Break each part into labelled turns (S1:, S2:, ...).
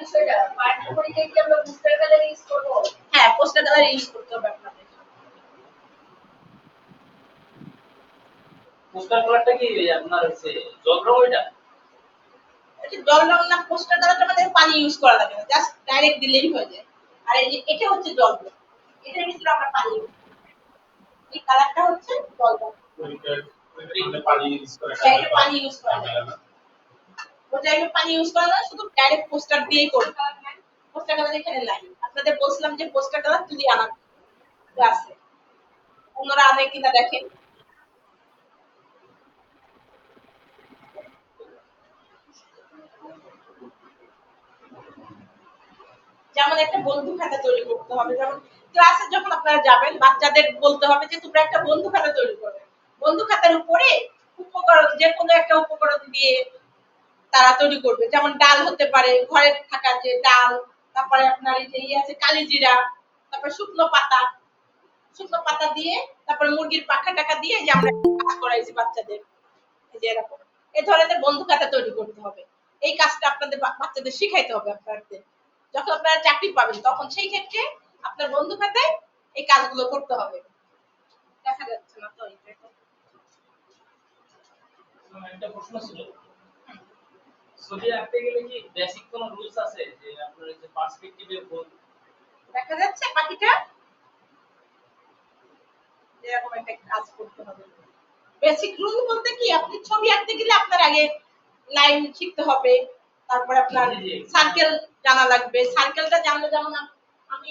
S1: বিষয়টা পার্ট পরীক্ষায় কি আমরা পোস্টার কালার ইউজ করব? হ্যাঁ, পোস্টার কালার ইউজ করতে হবে আপনাদের।
S2: পোস্টার কালারটা কি আপনার হচ্ছে জল রং ওইটা?
S1: এটা জল রং না, পোস্টার কালারটা মানে পানি ইউজ করা লাগে না, জাস্ট ডাইরেক্ট দিলেই হয়ে যায়। আর এই যে এটা হচ্ছে জল রং, এটার ভিতরে আমরা পানি ইউজ করি। এই কালারটা হচ্ছে জল রং।
S2: ওইটা পানি ইউজ করে
S1: এটা পানি ইউজ করা যায় না। ওটা আমি পানি ইউজ করা না, শুধু ডাইরেক্ট পোস্টার দিয়েই করব। পোস্টার কালার এখানে নাই। আপনাদের বলছিলাম যে পোস্টার কালার তুলি আনা আছে। অন্যরা আনে কিনা দেখেন। যেমন একটা বন্ধু খাতা তৈরি করতে হবে, যেমন ক্লাসে যখন আপনারা যাবেন বাচ্চাদের বলতে হবে যে তোমরা একটা বন্ধু খাতা তৈরি করবে। বন্ধু খাতার উপরে উপকরণ, যে কোনো একটা উপকরণ দিয়ে তারা তৈরি করবে, যেমন ডাল হতে পারে, ঘরে থাকা যে ডাল, তারপরে আপনার এই যে আছে কালিজিরা, তারপর শুকনো পাতা দিয়ে, তারপর মুরগির পাখা টাকা দিয়ে যে আমরা কাজ করাইছি বাচ্চাদের, এই যে এরকম এই ধরনের বন্ধু খাতা তৈরি করতে হবে। এই কাজটা আপনাদের বাচ্চাদের শিখাইতে হবে আপনাদের। যখন আপনারা চাকরি পাবেন তখন সেই ক্ষেত্রে আপনার বন্ধু খাতায় এই কাজগুলো করতে হবে। দেখা যাচ্ছে না তো?
S2: একটা প্রশ্ন ছিল, ছবি আঁকতে গেলে কি বেসিক কোনো রুলস আছে যে আপনার যে পার্সপেক্টিভে ভুল?
S1: দেখা যাচ্ছে পাখিটা এরকম একটা কাজ করতে হবে। বেসিক রুল বলতে কি, আপনি ছবি আঁকতে গেলে আপনার আগে লাইন শিখতে হবে, তারপর আপনার সার্কেল জানা লাগবে। সার্কেলটা জানলে যেমন আমি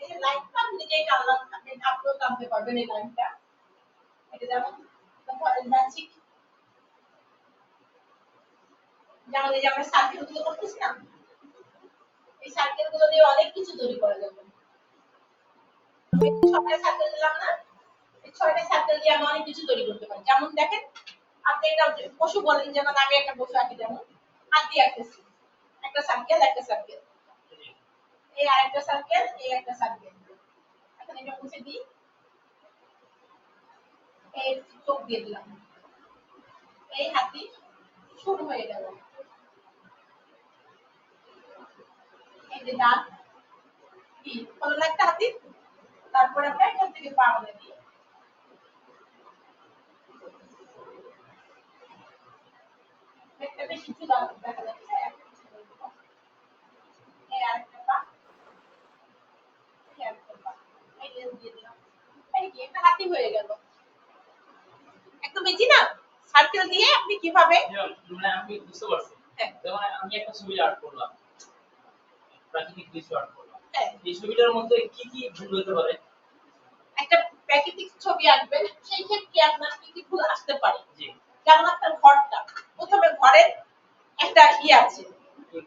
S1: এই যে লাইনটা নিজেই টানলাম, আপনি আপনিও টানতে পারবেন এই লাইনটা। এটা যেমন বেসিক, যেমন এই যে আমরা সার্কেল গুলো করতেছি না, এই সার্কেল গুলো দিয়ে অনেক কিছু তৈরি করা যাবে। ছয়টা সার্কেল দিলাম না, এই ছয়টা সার্কেল দিয়ে আমি অনেক কিছু তৈরি করতে পারি। যেমন দেখেন, আপনি একটা পশু বলেন, যেমন আমি একটা পশু আঁকি, যেমন হাতি আঁকতেছি, একটা সার্কেল একটা সার্কেল, এই আরেকটা সার্কেল, এই একটা সার্কেল। এখন এটা মুছে দিই, এই চোখ দিয়ে দিলাম, এই হাতি শুরু হয়ে গেল, এই যে দাঁত, কি হলো একটা হাতি। তারপরে আমরা এখান থেকে পা বলে দিই, একটা বেশি চুলা দেখা যাচ্ছে, এই আরেকটা পা, এই আরেকটা পা, এই লেজ দিয়ে দিলাম, এই কি একটা হাতি হয়ে গেল। একদম ইজি না? সার্কেল দিয়ে আপনি কিভাবে,
S2: মানে আমি বুঝতে পারছি। যেমন আমি একটা ছবি আর্ট করলাম, প্রাকৃতিক দৃশ্য আর্ট করলাম, এই ছবিটার মধ্যে কি কি ভুল হতে পারে?
S1: একটা প্রাকৃতিক ছবি আঁকবেন, সেই ক্ষেত্রে আপনার কি কি ভুল আসতে পারে? যেমন আপনার ঘরটা, প্রথমে ঘরের একটা আছে,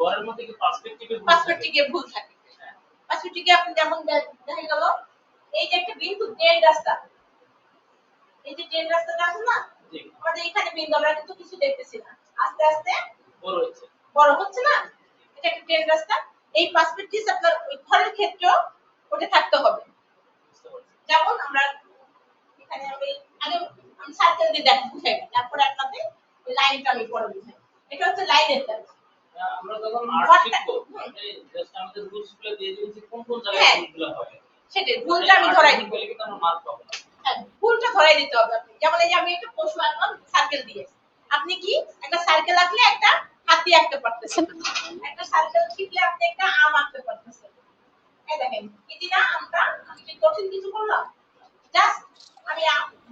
S2: ঘরের মধ্যে কি পার্সপেক্টিভে
S1: ভুল থাকে। পার্সপেক্টিভে আপনি যেমন দেখা গেল এই যে একটা বিন্দু ট্রেন রাস্তা, এই যে ট্রেন রাস্তাটা আছে না, আমাদের এখানে বিন্দু আমরা কিন্তু কিছু দেখতেছি না, আস্তে আস্তে বড় হচ্ছে না, এটা একটা ট্রেন রাস্তা। এই পার্সপেক্টিভ আপনার ওই ঘরের ক্ষেত্রে ওটা থাকতে হবে। যেমন আমরা এখানে আমি সার্কেল দিয়ে বুঝাই, তারপরে আপনাদের লাইনটা আমি পরে বুঝাই। এটা হচ্ছে লাইনের কাজ।
S2: আমরা যখন আর্ট শিখবো, জাস্ট আমাদের রুলস গুলো দিয়ে দিবেন যে কোন কোন জায়গায় ভুলগুলো হয়,
S1: সেটাই ভুলটা আমি ধরাই দিব,
S2: বলে কিন্তু আমরা মার্ক পাবো না।
S1: হ্যাঁ, ভুলটা ধরাই দিতে হবে আপনি। যেমন এই যে আমি একটা পশু আঁকলাম সার্কেল দিয়ে, আপনি কি একটা সার্কেল আঁকলে একটা হাতি আঁকতে পারতেছেন, একটা সার্কেল শিখলে আপনি একটা আম আঁকতে পারতেছেন। এই দেখেন, এই যে না আমটা, আমি কি কঠিন কিছু করলাম? জাস্ট আমি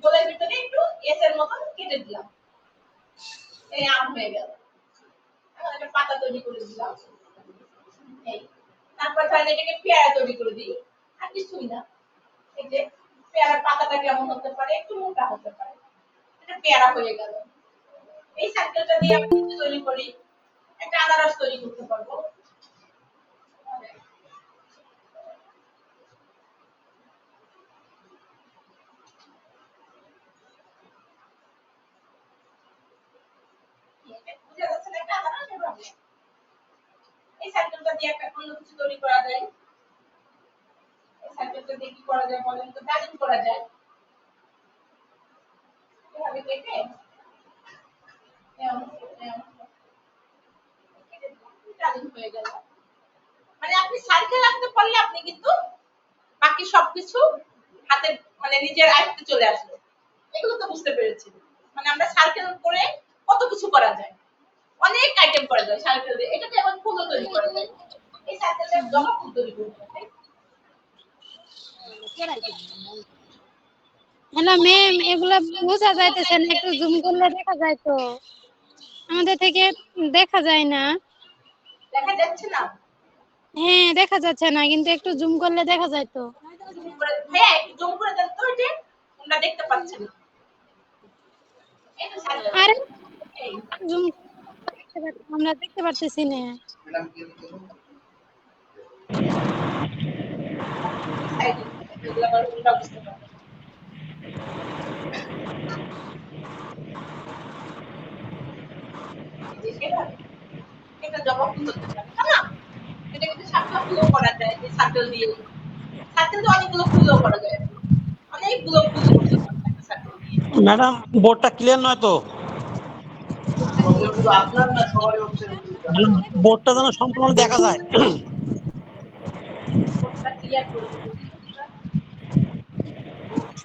S1: গোলের ভিতরে একটু এস এর মতন কেটে দিলাম, এই আম হয়ে গেল। এখন একটা পাতা তৈরি করে দিলাম, এই তারপর ধরেন এটাকে পেয়ারা তৈরি করে দিই, আর কিছুই না। এই যে পেয়ারার পাতাটা কেমন হতে পারে, একটু মোটা হতে পারে, এটা পেয়ারা হয়ে গেল। এই সার্কেলটা দিয়ে আমি কিছু তৈরি করি, একটা আনারস তৈরি করতে পারবো। বুঝা যাচ্ছে না? একটা আনারস এভাবে এই সার্কেলটা দিয়ে একটা অন্য কিছু তৈরি করা যায়। এই সার্কেলটা দিয়ে কি করা যায় বলেন তো? ডালিম করা যায়। এভাবে কেটে টার্নিং হয়ে গেল। মানে আপনি সার্কেল আঁকতে পারলে আপনি কিন্তু বাকি সবকিছু হাতে মানে নিজের আয়ত্তে চলে আসবে। এগুলো তো বুঝতে পেরেছি। মানে আমরা সার্কেল করে কত কিছু করা যায়। অনেক আইটেম করা যায় সার্কেল দিয়ে। এটা দিয়ে আবার ফুলও তৈরি করা যায়। এই সার্কেলের জবা ফুল তৈরি করতে হয়।
S3: হ্যালো ম্যাম, এগুলা বোঝা যাইতেছে না, একটু জুম করলে দেখা যায় তো। আমাদের থেকে দেখা যায় না।
S1: দেখা যাচ্ছে না?
S3: হ্যাঁ দেখা যাচ্ছে না, কিন্তু একটু জুম করলে দেখা যায় তো।
S1: জুম করে ভাইয়া একটু জুম করে দেন তো এই যে আমরা দেখতে পাচ্ছি না। এই তো সার্কেল।
S3: আরে
S1: এই
S3: জুম আমরা দেখতে পারতেছি না।
S1: সাইডে এগুলো আবার উল্টা বুঝতে পারবে। এই যে এটা এটা জবা ফুল হতে পারে, তাই না? এটা কিন্তু শাপলা ফুলও করা যায় এই সার্কেল দিয়ে। সার্কেল দিয়ে অনেকগুলো ফুলও করা যায়। অনেকগুলো ফুল করতে পারবে একটা সার্কেল দিয়ে।
S4: ম্যাডাম বোর্ডটা ক্লিয়ার নয় তো। বোর্ডটা যেন সম্পূর্ণ দেখা যায়।
S1: বোর্ডটা ক্লিয়ার করে দেবো।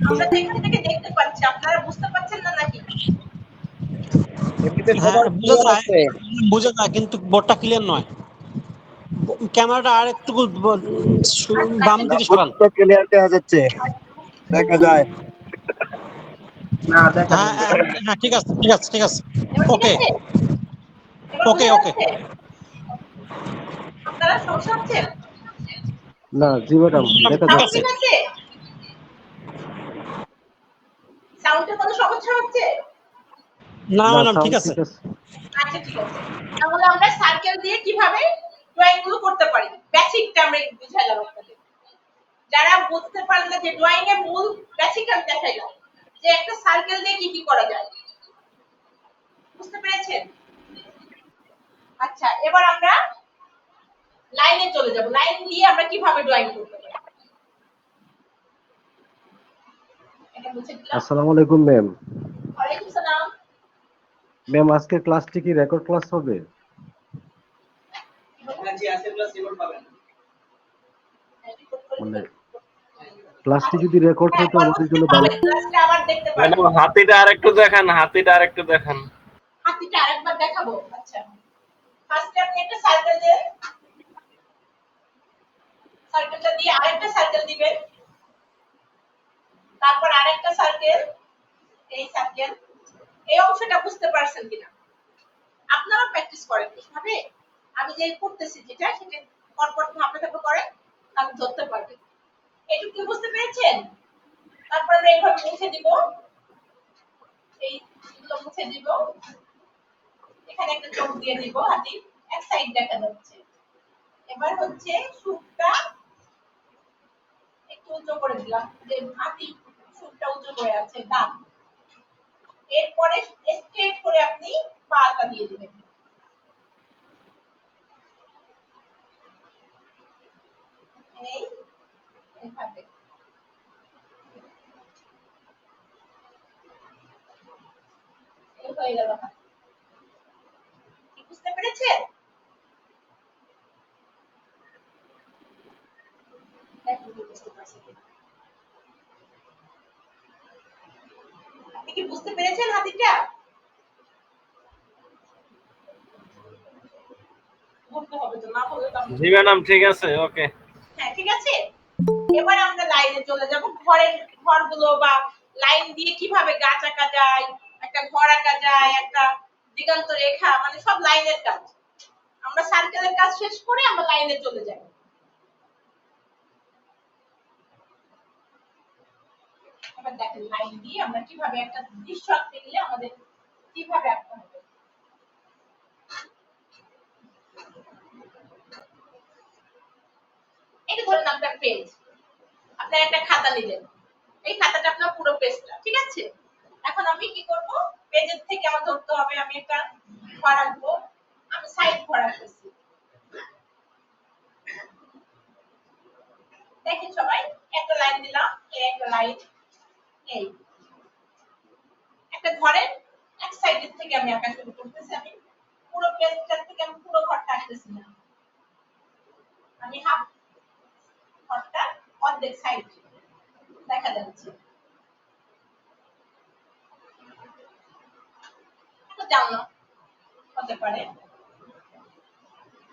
S1: আমরা তো এখান থেকে দেখতে পাচ্ছি, আপনারা বুঝতে পারছেন না নাকি?
S5: এমনিতে
S4: হ্যাঁ
S5: সবার
S4: বোঝা
S5: ক্লিয়ার
S4: যায়,
S5: আছে।
S4: বোঝা যায় কিন্তু বোর্ডটা ক্লিয়ার নয়। ক্যামেরাটা আর একটু বাম
S1: কাটেন।
S4: দিকে সরান।
S5: নাম্বারটা ক্লিয়ার দেখা যাচ্ছে, দেখা যায়। না দেখা
S4: হ্যাঁ
S5: যায় না।
S4: হ্যাঁ হ্যাঁ, ঠিক আছে ঠিক আছে ঠিক আছে।
S1: এবার ঠিক
S4: ওকে
S1: আছে? এবার
S4: ওকে
S1: বোঝা
S4: ওকে।
S1: যাচ্ছে? আপনারা সমস্যা হচ্ছে?
S5: না জি ম্যাডাম দেখা
S4: ঠিক
S1: সাউন্ড
S5: যাচ্ছে।
S4: আছে।
S1: ঠিক আছে? সাউন্ডের কোনো সমস্যা হচ্ছে?
S4: না
S5: না
S4: ম্যাডাম ঠিক
S5: সাউন্ড
S4: আছে।
S5: ঠিক আছে।
S1: আচ্ছা ঠিক আছে। তাহলে আমরা সার্কেল দিয়ে কিভাবে ড্রয়িং গুলো করতে পারি বেসিকটা আমরা বুঝাইলাম আপনাদের। যারা বুঝতে পারলেন না যে ড্রয়িং এর মূল বেসিক আমি দেখাইলাম যে একটা সার্কেল দিয়ে কি কি করা যায়। বুঝতে পেরেছেন? আচ্ছা এবার আমরা লাইনে চলে যাব। লাইন দিয়ে আমরা কিভাবে ড্রয়িং করতে পারি এটা বুঝে দিলাম।
S5: আসসালামু আলাইকুম ম্যাম।
S1: ওয়ালাইকুম সালাম।
S5: ম্যাম আজকে ক্লাসটি কি রেকর্ড ক্লাস হবে?
S2: জি আজকের ক্লাস রিপোর্ট পাবেন।
S5: মানে ক্লাসটি যদি রেকর্ড
S1: হ্যাঁ
S5: হয় তো আমাদের
S1: পরবর্তীতে
S5: জন্য ভালো।
S1: পাবেন, ক্লাসটা আবার দেখতে পারবেন।
S6: ম্যাডাম হাতিটা আরেকটু দেখান, হাতিটা আরেকটু দেখান।
S1: হাতিটা আরেকবার দেখাবো। আচ্ছা ফার্স্টে আপনি একটা সার্কেল দেন, সার্কেলটা দিয়ে আরেকটা সার্কেল দিবেন, তারপর আরেকটা সার্কেল, এই সার্কেল। এই অংশটা বুঝতে পারছেন কিনা আপনারা প্র্যাকটিস করেন কিভাবে আমি যে করতেছি যেটা সেটা পরপর ধাপে ধাপে করেন তাহলে ধরতে পারবেন। এটুকু কি বুঝতে পেরেছেন? তারপর আমরা এইভাবে মুছে দিব, এইগুলো মুছে দিব, এখানে একটা চোখ দিয়ে দিব, হাতি এক সাইড দেখা যাচ্ছে। এবার হচ্ছে সুপটা একটু উঁচু করে দিলাম, যে হাতি সুপটা উঁচু করে আছে দাঁত। এরপরে স্ট্রেট করে আপনি পাটা দিয়ে দিবেন। এই এইভাবে এই হয়ে গেল। কি বুঝতে পেরেছেন? দেখুন বুঝতে পারছেন কিনা। আপনি কি বুঝতে পেরেছেন হাতিটা? বলতে হবে তো, না বললে তো আমরা
S6: জি ম্যাডাম ঠিক আছে, ওকে।
S1: হ্যাঁ ঠিক আছে। এবার আমরা লাইনে চলে যাব। ঘরের ঘরগুলো বা লাইন দিয়ে কিভাবে গাছ আঁকা যায়, একটা ঘর আঁকা যায়, একটা দিগন্ত রেখা, মানে সব লাইনের কাজ। আমরা সার্কেলের কাজ শেষ করে আমরা লাইনে চলে যাই। এবার দেখেন লাইন দিয়ে আমরা কিভাবে একটা দৃশ্য আঁকতে গেলে আমাদের কিভাবে আঁকতে হবে। এটা ধরেন আপনার পেজ, আপনার একটা খাতা নিলেন, এই খাতাটা আপনার পুরো পেজটা, ঠিক আছে? এখন আমি কি করব, পেজের থেকে আমার ধরতে হবে আমি একটা ঘর আঁকবো। আমি সাইড ঘর আঁকতেছি। দেখেন সবাই, একটা লাইন দিলাম, এই একটা লাইন, এই একটা ঘরের এক সাইডের থেকে আমি আঁকা শুরু করতেছি। আমি পুরো পেজটা থেকে আমি পুরো ঘরটা আসতেছি না, আমি হাফ ঘরটা অর্ধেক সাইড দেখা যাচ্ছে। জানো হতে পারে,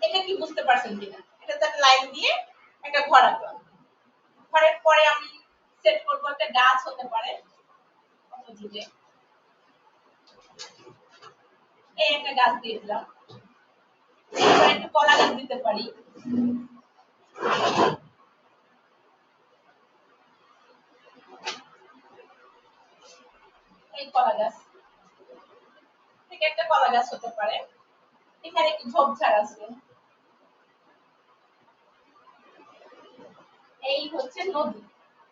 S1: এটা কি বুঝতে পারছেন কিনা? এটা তো একটা লাইন দিয়ে একটা ঘর আঁকলাম, ঘরের পরে আমি সেট করবো একটা গাছ হতে পারে, এই একটা গাছ দিয়ে দিলাম, এবার একটু কলা গাছ দিতে পারি, এই কলা গাছ থেকে একটা কলা গাছ হতে পারে, এখানে একটু ঝোপঝাড় আছে, এই হচ্ছে নদী,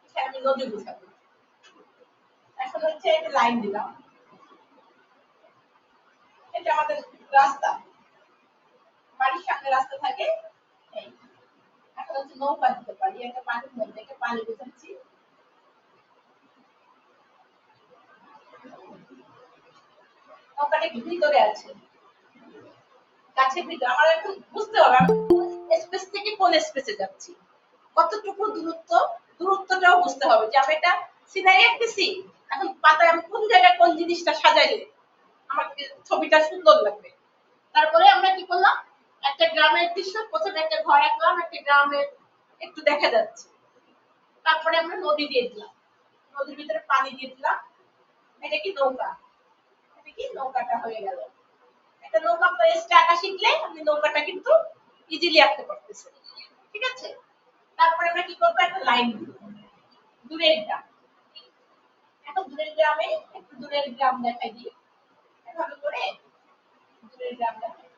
S1: এখানে আমি নদী বুঝাবো। এখন হচ্ছে একটা লাইন দিলাম, এটা আমাদের রাস্তা, বাড়ির সামনে রাস্তা থাকে, এই এখন হচ্ছে নৌকা দিতে পারি, একটা পানির মধ্যে একটা পানি বুঝাচ্ছি, নৌকাটা কি ভিতরে আছে, গাছের ভিতরে। আমার এখন বুঝতে হবে আমি স্পেস থেকে কোন স্পেসে যাচ্ছি, কতটুকু দূরত্ব, দূরত্বটাও বুঝতে হবে যে আমি এটা সিনারি আঁকতেছি, এখন পাতায় আমি কোন জায়গায় কোন জিনিসটা সাজাইলে আমাকে ছবিটা সুন্দর লাগবে। তারপরে আমরা কি করলাম, একটা গ্রামের দৃশ্য, প্রথমে একটা ঘর আঁকলাম, একটা গ্রামের একটু দেখা যাচ্ছে, তারপরে আমরা নদী দিয়ে দিলাম, নদীর ভিতরে পানি দিয়ে দিলাম, এটা কি নৌকা, এটা কি নৌকাটা হয়ে গেল। একটা নৌকা আপনার এসে আঁকা শিখলে আপনি নৌকাটা কিন্তু ইজিলি আঁকতে পারতেছেন, ঠিক আছে? তারপরে আমরা কি করবো, একটা লাইন দিব, দূরের গ্রাম, এখন দূরের গ্রামে একটু দূরের গ্রাম দেখাই দিই, এভাবে করে দূরের গ্রাম দেখাই,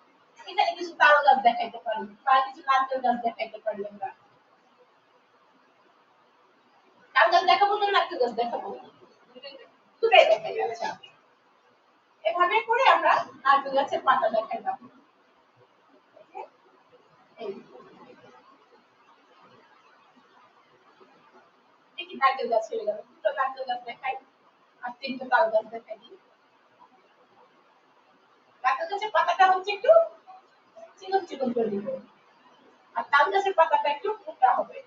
S1: এখানে কিছু তাল গাছ দেখাইতে পারি বা কিছু নারকেল গাছ দেখাইতে পারি, আমরা তাল গাছ দেখাবো না নারকেল গাছ দেখাবো, দূরে দেখাই যাচ্ছে, এভাবে করে আমরা নারকেল গাছের পাতা দেখাইলাম, কি নারকেল গাছ হয়ে গেল, দুটো নারকেল গাছ দেখাই আর তিনটে তাল গাছ দেখাই দিই। নারকেল গাছের পাতাটা হচ্ছে একটু চিকন চিকন করে দিব, আর তাল গাছের পাতাটা একটু মোটা হবে,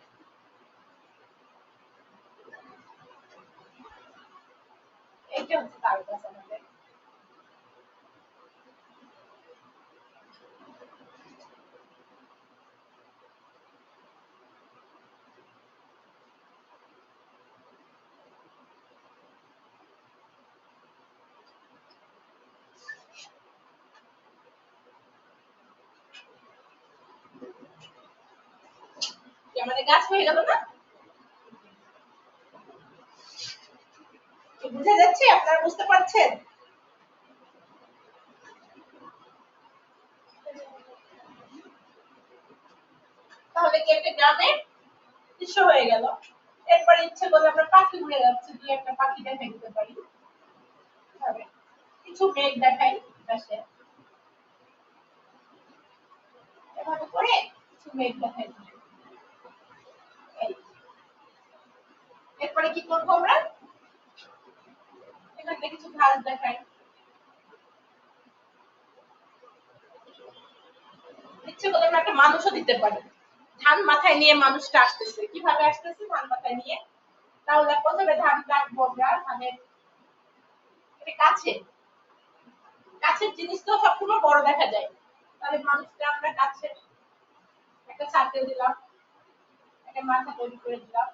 S1: এইটা হচ্ছে তাল গাছ আমাদের। আমাদের গাছ হয়ে গেল না? বুঝে যাচ্ছে? আপনারা বুঝতে পারছেন? তাহলে কি একটা গ্রামের দৃশ্য হয়ে গেল। এরপরে ইচ্ছে করলে আমরা পাখি উড়ে যাচ্ছে, দুই একটা পাখি দেখাই দিতে পারি, কিছু মেঘ দেখাই পাশে, এভাবে করে কিছু মেঘ দেখাই দিই। এরপরে কি করবো আমরা, এখানে কিছু ঘাস দেখাই, ইচ্ছে করলে আমরা একটা মানুষও দিতে পারি, ধান মাথায় নিয়ে মানুষটা আসতেছে, কিভাবে আসতেছে ধান মাথায় নিয়ে, তাহলে প্রথমে ধান কাটবো আমরা, ধানের কাছে, কাছের জিনিস তো সবসময় বড় দেখা যায়, তাহলে মানুষটা আমরা কাছের একটা সার্কেল দিলাম, একটা মাথা তৈরি করে দিলাম,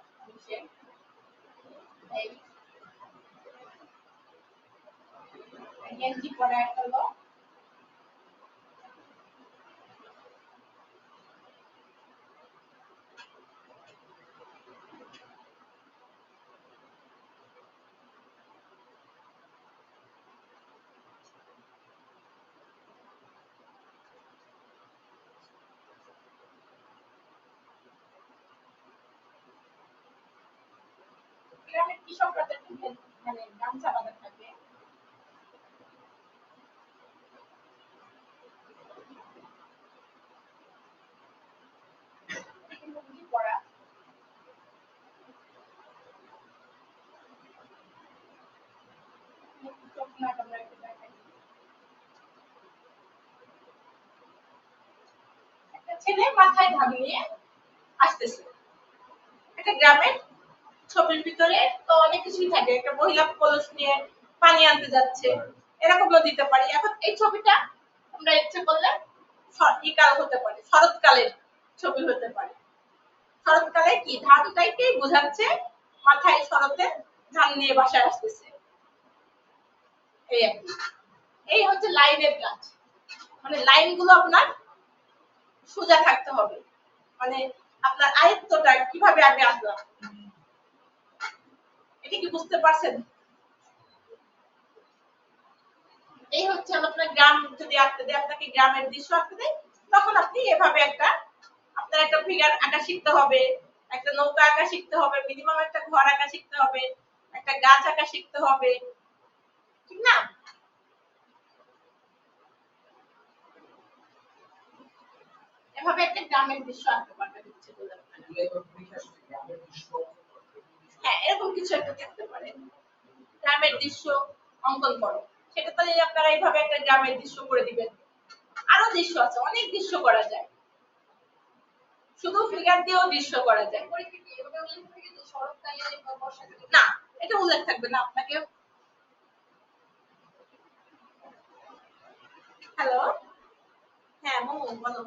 S1: এই গেঞ্জি পরে একটা লোক, গ্রামের কৃষকরা মানে গামছা বাঁধা থাকে, লুঙ্গি পরা, চোখ নাক আমরা একটু দেখাই, ছেলে মাথায় ঢাক নিয়ে আসতেছে। একটা গ্রামের ছবির ভিতরে তো অনেক কিছুই থাকে, একটা মহিলা কলস নিয়ে পানি আনতে যাচ্ছে, এরকমও দিতে পারি। এখন এই ছবিটা আমরা ইচ্ছে করলে কাল হতে পারে, শরৎকালের ছবি হতে পারে। শরৎকালে কি ধানটাকেই বোঝাচ্ছে, মাথায় শরতের ধান নিয়ে বাসায় আসতেছে। এই আর কি। এই হচ্ছে লাইনের কাজ, মানে লাইনগুলো আপনার সোজা থাকতে হবে, মানে আপনার আয়ত্তটা কিভাবে আমি আসলাম, এটা কি বুঝতে পারছেন? এই হচ্ছে আপনার গ্রাম যদি আঁকতে দেয়, আপনাকে গ্রামের দৃশ্য আঁকতে দেয়, তখন আপনি এভাবে আপনার একটা ফিগার আঁকা শিখতে হবে, একটা নৌকা আঁকা শিখতে হবে, মিনিমাম একটা ঘর আঁকা শিখতে হবে, একটা গাছ আঁকা শিখতে হবে, ঠিক না? এভাবে একটা গ্রামের দৃশ্য আঁকতে পারবেন ইচ্ছে করলে। হ্যাঁ, এরকম কিছু একটা থাকতে পারে, গ্রামের দৃশ্য অঙ্কন করো। সেটা তো আপনারা এইভাবে একটা গ্রামের দৃশ্য করে দিবেন। আরো দৃশ্য আছে, অনেক দৃশ্য করা যায়, শুধু ফিগার দিয়েও দৃশ্য করা যায়। না, এটা উল্লেখ থাকবে না আপনাকে। হ্যালো, হ্যাঁ মোমো বলো।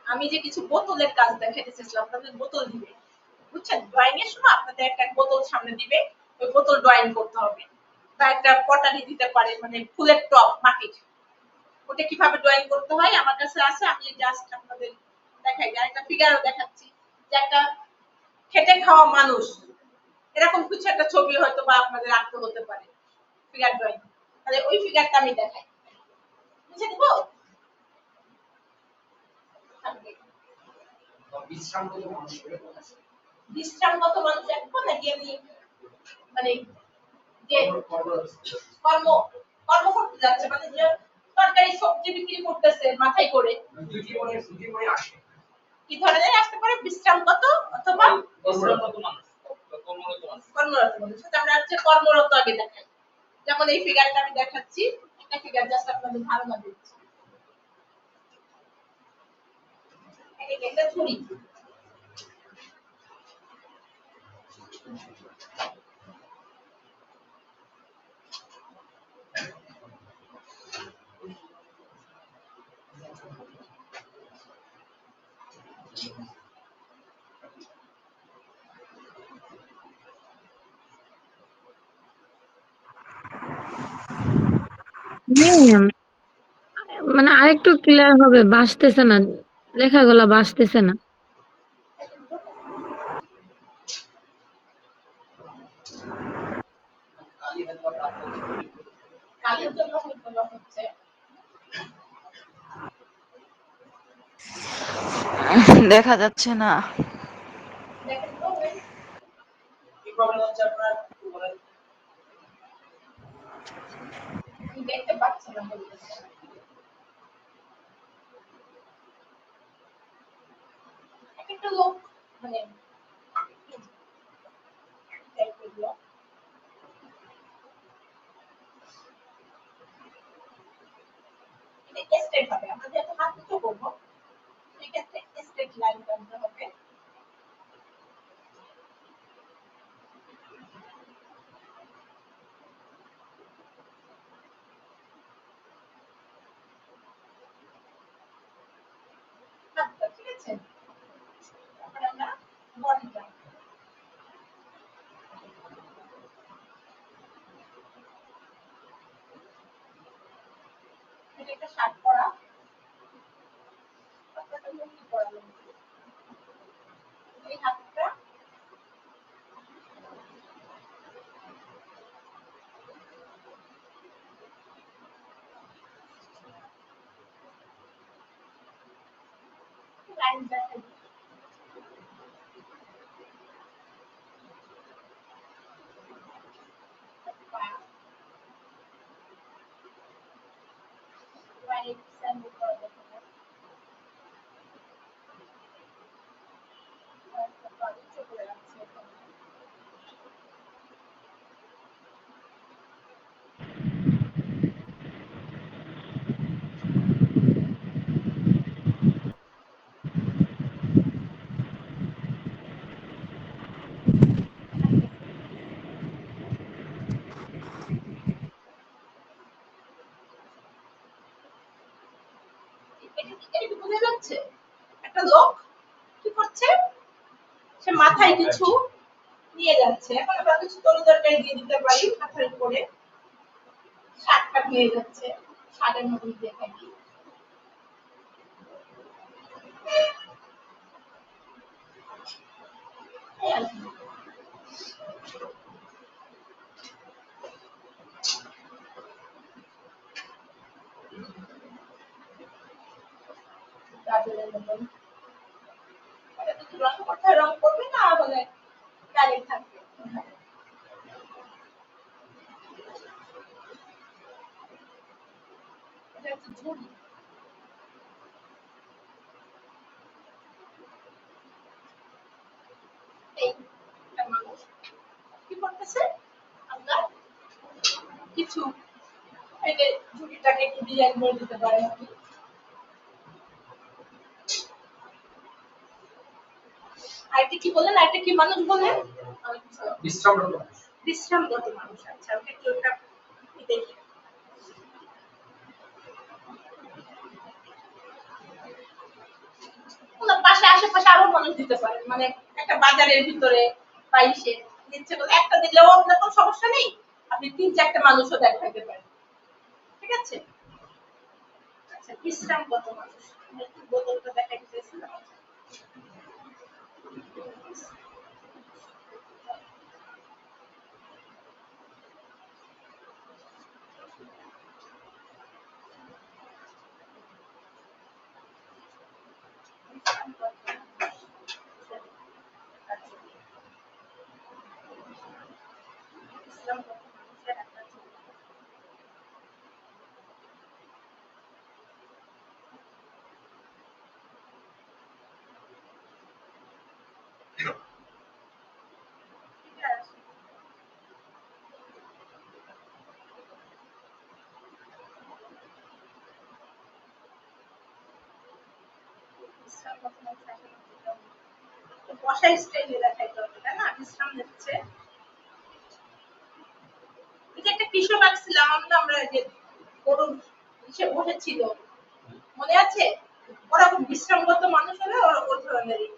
S1: আমি যে কিছু বোতলের কাজ দেখাইতে চাইছিলাম, আপনাদের বোতল দিবে, বুঝছেন? ড্রয়িং এর সময় আপনাদের একটা বোতল সামনে দিবে, ওই বোতল ড্রয়িং করতে হবে, বা একটা পটারি দিতে পারে, মানে ফুলের টব মাটির, ওটা কিভাবে ড্রয়িং করতে হয় আমার কাছে আছে, আমি জাস্ট আপনাদের দেখাই। আর একটা ফিগারও দেখাচ্ছি, যে একটা খেটে খাওয়া মানুষ, এরকম কিছু একটা ছবি হয়তো বা আপনাদের আঁকতে হতে পারে, ফিগার ড্রয়িং। তাহলে ওই ফিগারটা আমি দেখাই, বুঝে দেবো? বিশ্রামগত মানুষ এখন নাকি আমি মানে যে কর্ম কর্ম করতে যাচ্ছে, মানে যে তরকারি সবজি বিক্রি করতেছে মাথায় করে, কি ধরনের আসতে পারে? বিশ্রামগত অথবা
S2: কর্মরত মানুষ, কর্মরত মানুষ।
S1: কর্মরত মানুষ। আমরা হচ্ছে কর্মরত আগে দেখাই, যেমন এই ফিগারটা আমি দেখাচ্ছি, একটা ফিগার জাস্ট আপনাদের ধারণা দিচ্ছি। একটা ছুরি,
S3: মানে আরেকটু ক্লিয়ার হবে, বাসতেছে না, লেখাগুলা বাসতেছে না।
S1: কালের জন্য হয়তো হচ্ছে।
S7: দেখা যাচ্ছে না।
S1: দেখেন তো ওই
S2: কি প্রবলেম হচ্ছে আপনার বলেন।
S1: দেখতে পাচ্ছি না বলতেছে। একটা লোক মানে টাইপের লোক। এটা স্টেট হবে, আমরা যেহেতু হাত উঁচু করবো সেক্ষেত্রে স্টেট লাইন টানতে হবে। হাতটা, ঠিক আছে? তারপরে আমরা বডি টানবো। এটা একটা শার্ট পরা, একটা লুঙ্গি পরা লোক। এই হাতটা লাইন দেখাই। রাইট স্যান্ডেল পরা দেখো। একটা পা উঁচু করে রাখছি এখানে। এটা কি বোঝা যাচ্ছে? একটা লোক কি করছে? সে মাথায় কিছু নিয়ে যাচ্ছে। এখন আমরা কিছু তরকারি দিয়ে দিতে পারি মাথার উপরে। শার্টটা নিয়ে যাচ্ছে, শার্টের মধ্যে দিয়ে থাকি। এই আর কি। গাজরের মতন। এটা যদি রং করতে হয় রং করবে, না হলে ডাইরেক্ট থাকবে। এটা হচ্ছে ঝুড়ি। এই একটা মানুষ কি করতেছে? আমরা কিছু এই যে ঝুড়িটাকে একটু ডিজাইন করে দিতে পারি আপনি। আরেকটা কি বললেন? আরেকটা কি মানুষ বললেন?
S2: বিশ্রামরত মানুষ।
S1: বিশ্রামরত মানুষ। আচ্ছা, ওকে একটু ওটা দেখি। ওনার পাশে আশেপাশে আরো মানুষ দিতে পারেন, মানে একটা বাজারের ভিতরে বা ইসে ইচ্ছে করলে একটা দিলেও আপনার কোনো সমস্যা নেই, আপনি ৩-৪টা মানুষও দেখাইতে পারেন, ঠিক আছে? আচ্ছা, বিশ্রামগত মানুষ। আমি একটু বোতলটা দেখাই দিতেছিলাম। বিশ্রামগত মানুষের একটা ছবি। ঠিক আছে? বিশ্রামগত মানুষ আসলে বসা স্টাইলে দেখাইতে হবে, তাই না? বিশ্রাম নিচ্ছে। এই যে একটা কৃষক আসছিলাম আমরা যে গরুর ইসে বসেছিল, মনে আছে? ওরকম বিশ্রামগত মানুষ হলে ওরা ওই ধরনেরই।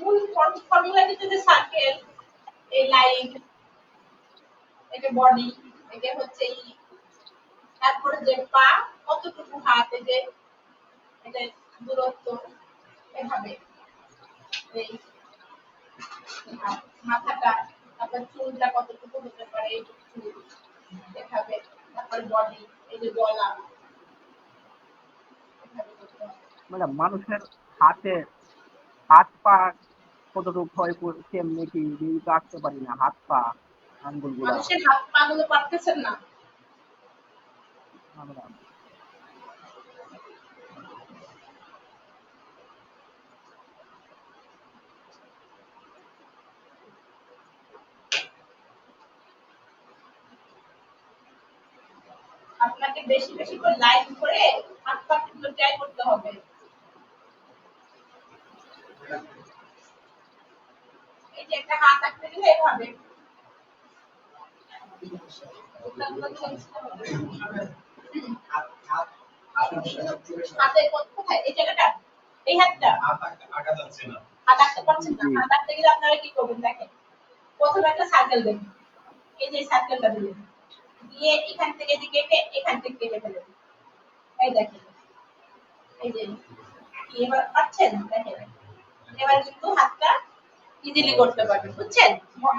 S1: মূল ফর্মুলা হচ্ছে যে সার্কেল, এই লাইন, এটা বডি, এটা হচ্ছে ই, তারপরে যে পা, কতটুকু হাত, এই যে এটা দূরত্ব, এভাবে এই মাথাটা, তারপর চুলটা কতটুকু হতে পারে, এইটুকু চুল এভাবে, তারপর বডি, এই যে গলা, এভাবে করতে হবে।
S5: ম্যাডাম মানুষের হাতে হাত পা কতটুকু হয় কেমনে কি তো আঁকতে পারি না হাত পা আঙ্গুল গুলা।
S1: মানুষের হাত পা গুলো পারতেছেন না?
S5: ম্যাডাম
S1: আপনাকে বেশি বেশি করে লাইন করে হাত পা গুলো ট্রাই করতে হবে। এই যে একটা হাত আঁকতে গেলে এভাবে হাতে কোথায়, এই জায়গাটা, এই হাতটা হাত আঁকতে পারছেন না? হাত আঁকতে গেলে আপনারা কি করবেন দেখেন, প্রথমে একটা সার্কেল দেবেন, এই যে সার্কেলটা দিলেন, দিয়ে এখান থেকে যে কেটে এখান থেকে কেটে ফেলেন, এই দেখেন, এই যে কি এবার পাচ্ছেন দেখেন, এবার কিন্তু হাতটা ইজিলি করতে পারবেন, বুঝছেন?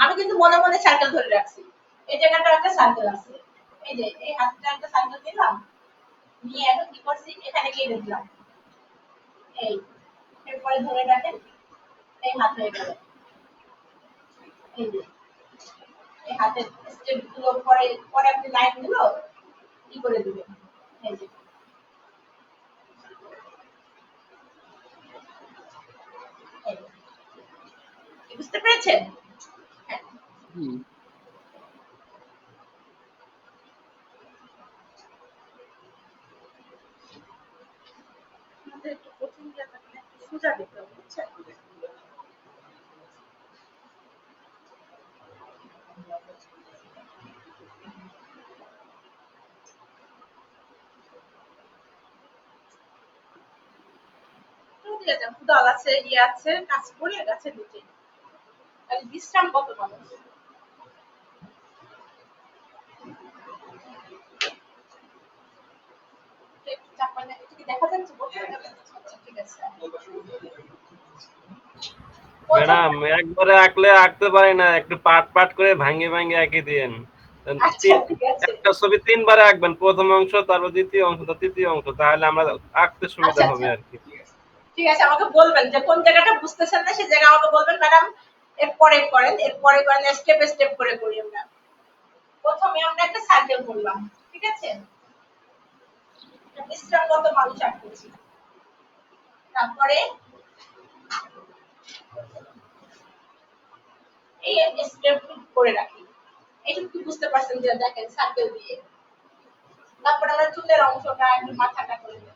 S1: আমি কিন্তু মনে মনে সার্কেল ধরে রাখছি, এই জায়গাটা একটা সার্কেল আছে, এই যে এই হাতটা একটা সার্কেল দিলাম, নিয়ে এখন কি করছি, এখানে কেটে দিলাম, এই এরপরে ধরে রাখেন, এই হাত হয়ে গেল, এই যে এই হাতের স্টেপ গুলো পরে পরে আপনি লাইন গুলো কি করে দিবেন, এই যে এই যে। বুঝতে পেরেছেন? হ্যাঁ।
S5: জি
S1: আমাদের একটু কঠিন জায়গাটা একটু সোজা দিতে হবে, বুঝছেন? দিয়ে যান, দল আছে, ইয়ে আছে, কাজ করে গাছের নিচে, আর বিশ্রাম কত মানুষ। একটু চাপা নেই, এটা কি দেখা যাচ্ছে? আচ্ছা, ঠিক আছে।
S6: ম্যাডাম একবারে আঁকলে আঁকতে পারি না, একটু পাট পাট করে ভাঙে ভাঙে এঁকে দিয়েন।
S1: আচ্ছা, ঠিক আছে।
S6: একটা ছবি তিনবারে আঁকবেন, প্রথম অংশ, তারপর দ্বিতীয় অংশ, তৃতীয় অংশ, তাহলে আমরা আঁকতে সুবিধা
S1: আচ্ছা,
S6: হবে
S1: আচ্ছা,
S6: আর কি।
S1: ঠিক আছে, আমাকে বলবেন যে কোন জায়গাটা বুঝতেছেন না, সেই জায়গা আমাকে বলবেন, ম্যাডাম এরপরে করেন, এরপরে করেন, স্টেপ স্টেপ করে করি আমরা। প্রথমে আমরা একটা সার্কেল করলাম, ঠিক আছে, বিশ্রামগত মানুষ আঁকতেছি, তারপরে এই স্টেপ করে রাখি, এইটুকু বুঝতে পারছেন যে দেখেন সার্কেল দিয়ে, তারপরে আমরা চুলের অংশটা একটু মাথাটা করে দেব,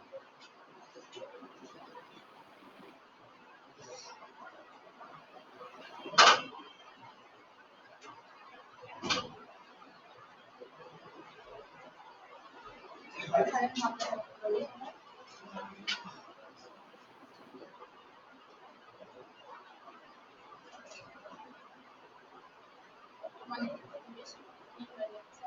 S1: মানে বেশি ই হয়ে যাচ্ছে।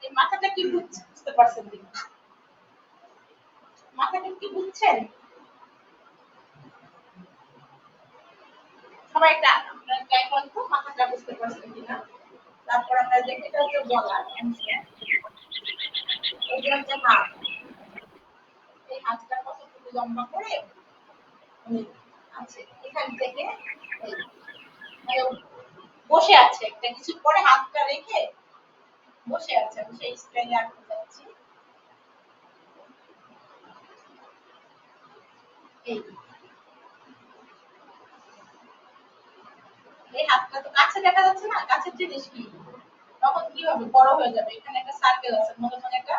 S1: এই মাথাটা কি বুঝতে পারছেন কিনা? মাথাটা কি বুঝছেন? সবাই একটা আপনারা ট্রাই করেন তো মাথাটা বুঝতে পারছেন কিনা। তারপর আমরা দেখি এটা হচ্ছে গলা, এটা হচ্ছে হাত, এই হাতটা কতটুকু লম্বা করে আছে, এখান থেকে এই মানে বসে আছে, একটা কিছু পরে হাতটা রেখে বসে আছে, আমি সেই স্টাইলে আঁকতে যাচ্ছি, এই এই হাতটা তো কাছে দেখা যাচ্ছে না, কাছের জিনিস কি তখন কি হবে, বড় হয়ে যাবে, এখানে একটা সার্কেল আছে, মনে মনে একটা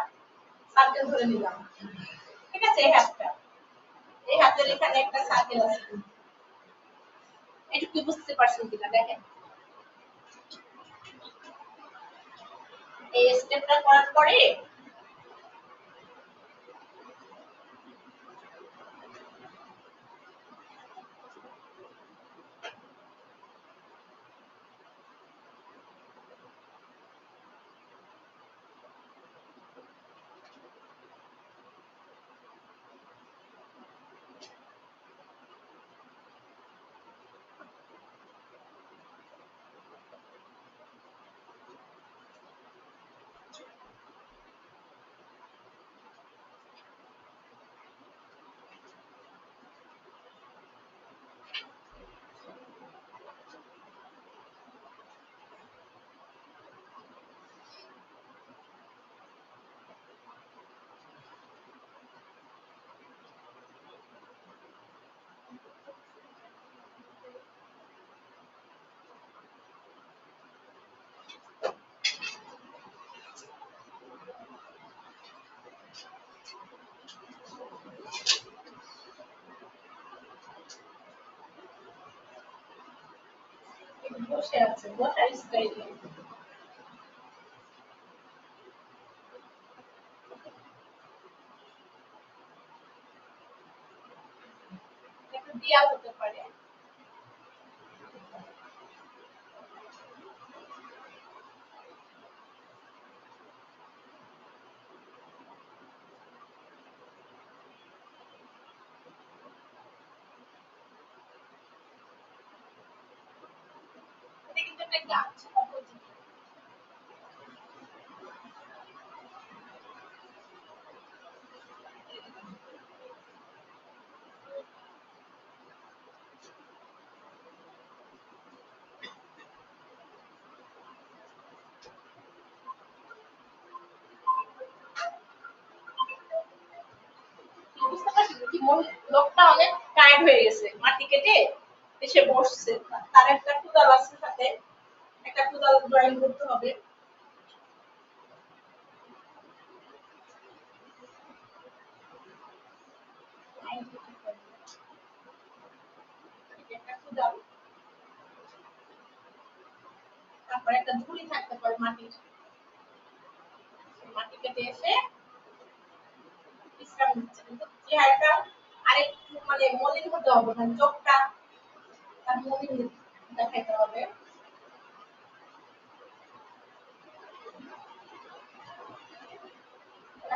S1: সার্কেল ধরে নিলাম, ঠিক আছে, এই হাতটা, এই হাতের এখানে একটা সার্কেল আছে, এটুকু বুঝতে পারছেন কিনা দেখেন, এই স্টেপটা করার পরে বসে আছে বসার স্টাইল একটা দেয়াল হতে পারে। এটা কিন্তু একটা গাছ অপোজিট। বুঝতে পারছি কি লোকটা অনেক টায়ার্ড হয়ে গেছে মাটি কেটে এসে বসছে তার একটা কুদাল আছে সাথে একটা কুদাল ড্রয়িং করতে হবে একটা কুদাল তারপরে একটা ঝুড়ি থাকতে পারে মাটির মাটি কেটে এসে বিশ্রাম নিচ্ছে কিন্তু চেহারাটা আরেকটু মানে মলিন হতে হবে মানে চোখটা তার মলিন দেখাইতে হবে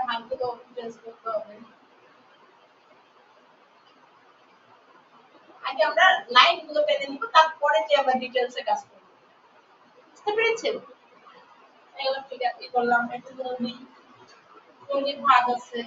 S1: হাতগুলো ড্রেস করতে হবে আগে আমরা লাইন গুলো টেনে নিব তারপরে যে আমরা ডিটেইলসে কাজ করব বুঝতে পেরেছেন এগুলো ঠিক আছে করলাম একটু নদীর ভাগ আছে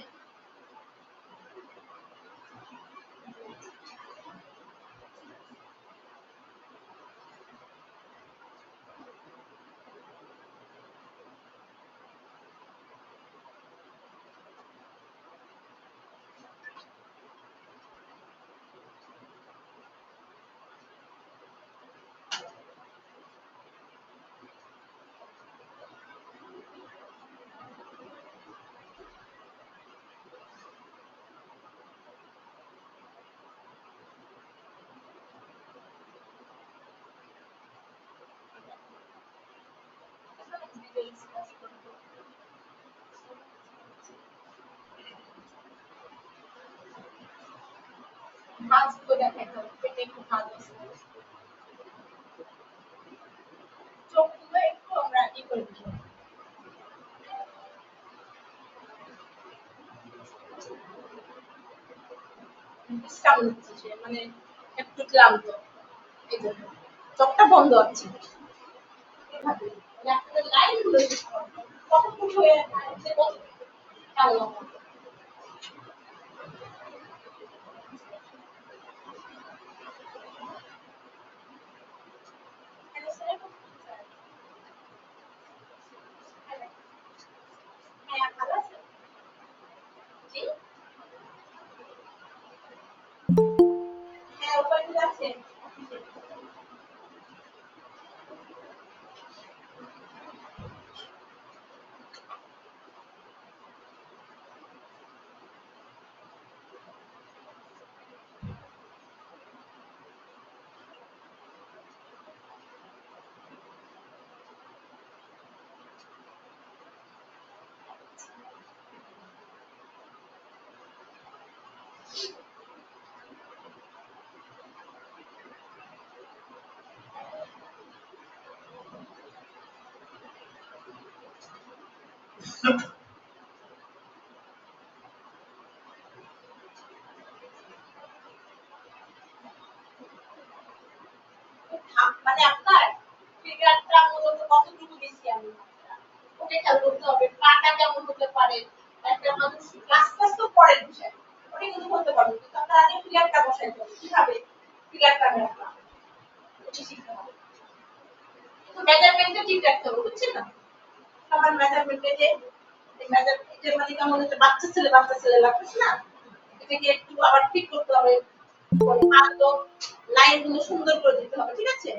S1: ডিটেইলস কাজ করব ভাঁজগুলো দেখাইতে হবে পেটে একটু ভাঁজ আছে চোখগুলো একটু আমরা ই করে দিব বিশ্রাম নিচ্ছে সে মানে একটু ক্লান্ত এই জন্য চোখটা বন্ধ আছে এভাবে মানে আপনাদের লাইন গুলো কতক্ষণ হয়ে আছে কত কেমন হ্যালো স্যার হ্যাঁ ভালো আছেন জি হ্যাঁ ওখানে আছে মানে আপনার ফিগারটা মূলত কতটুকু বেশি আমি ওটা খেয়াল করতে হবে, পাটা কেমন হতে পারে, একটা মানুষ ক্লাস তো পরের বিষয়, ওটা কিন্তু বলতে পারবো, কিন্তু আপনার আগে ফিগারটা বসাইতে হবে, কিভাবে ফিগারটা রাখা ওটা শিখতে হবে। কিন্তু মেজারমেন্টটা ঠিক রাখতে হবে, বুঝছেন না? সবার মেজারমেন্টে যে মেজারমেন্টের মানে কেমন হচ্ছে বাচ্চা ছেলে লাগতেছে না, এটাকে একটু আবার ঠিক করতে হবে, হাত লাইনগুলো সুন্দর করে দিতে হবে, ঠিক আছে?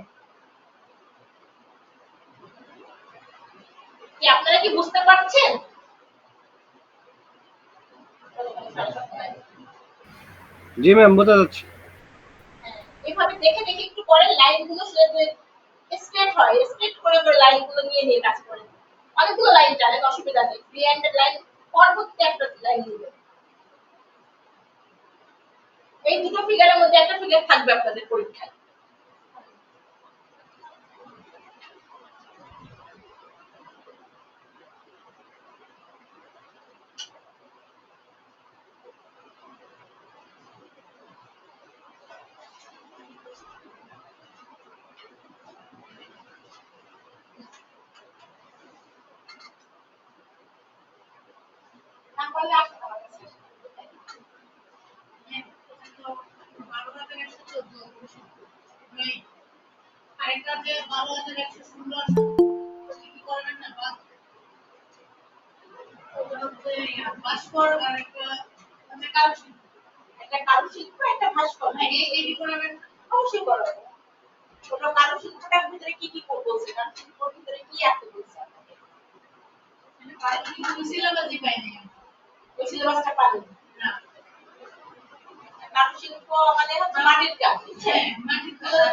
S1: কি আপনারা কি বুঝতে পারছেন?
S6: জি ম্যাম, বোঝা যাচ্ছে।
S1: এভাবে দেখে দেখে একটু পরে লাইনগুলো স্ট্রেট হয়, স্ট্রেট করে করে লাইনগুলো নিয়ে কাজ করেন। অনেকগুলো লাইন টানেন, অসুবিধা নেই, ফ্রি হ্যান্ডের লাইন পরবর্তী একটা লাইন দিবে। এই দুটো ফিগারের মধ্যে একটা ফিগার থাকবে আপনাদের পরীক্ষায়। তাহলে আসুন আমার কাছে। আরেকটা যে 12,116 কি করবেন না ভাস্কর আর একটা কারুশিল্প একটা ভাস্কর, হ্যাঁ এই করবেন, অবশ্যই করবেন। ছোট কারুশিল্পটার ভিতরে কি কি বলছে, কারুশিল্পের ভিতরে কি আছে বলছে আপনাকে, সিলেবাসই পাইনি, ওই সিলেবাসটা পাবেন না। কারুশিল্প মানে হচ্ছে মাটির কাজ, বুঝছেন?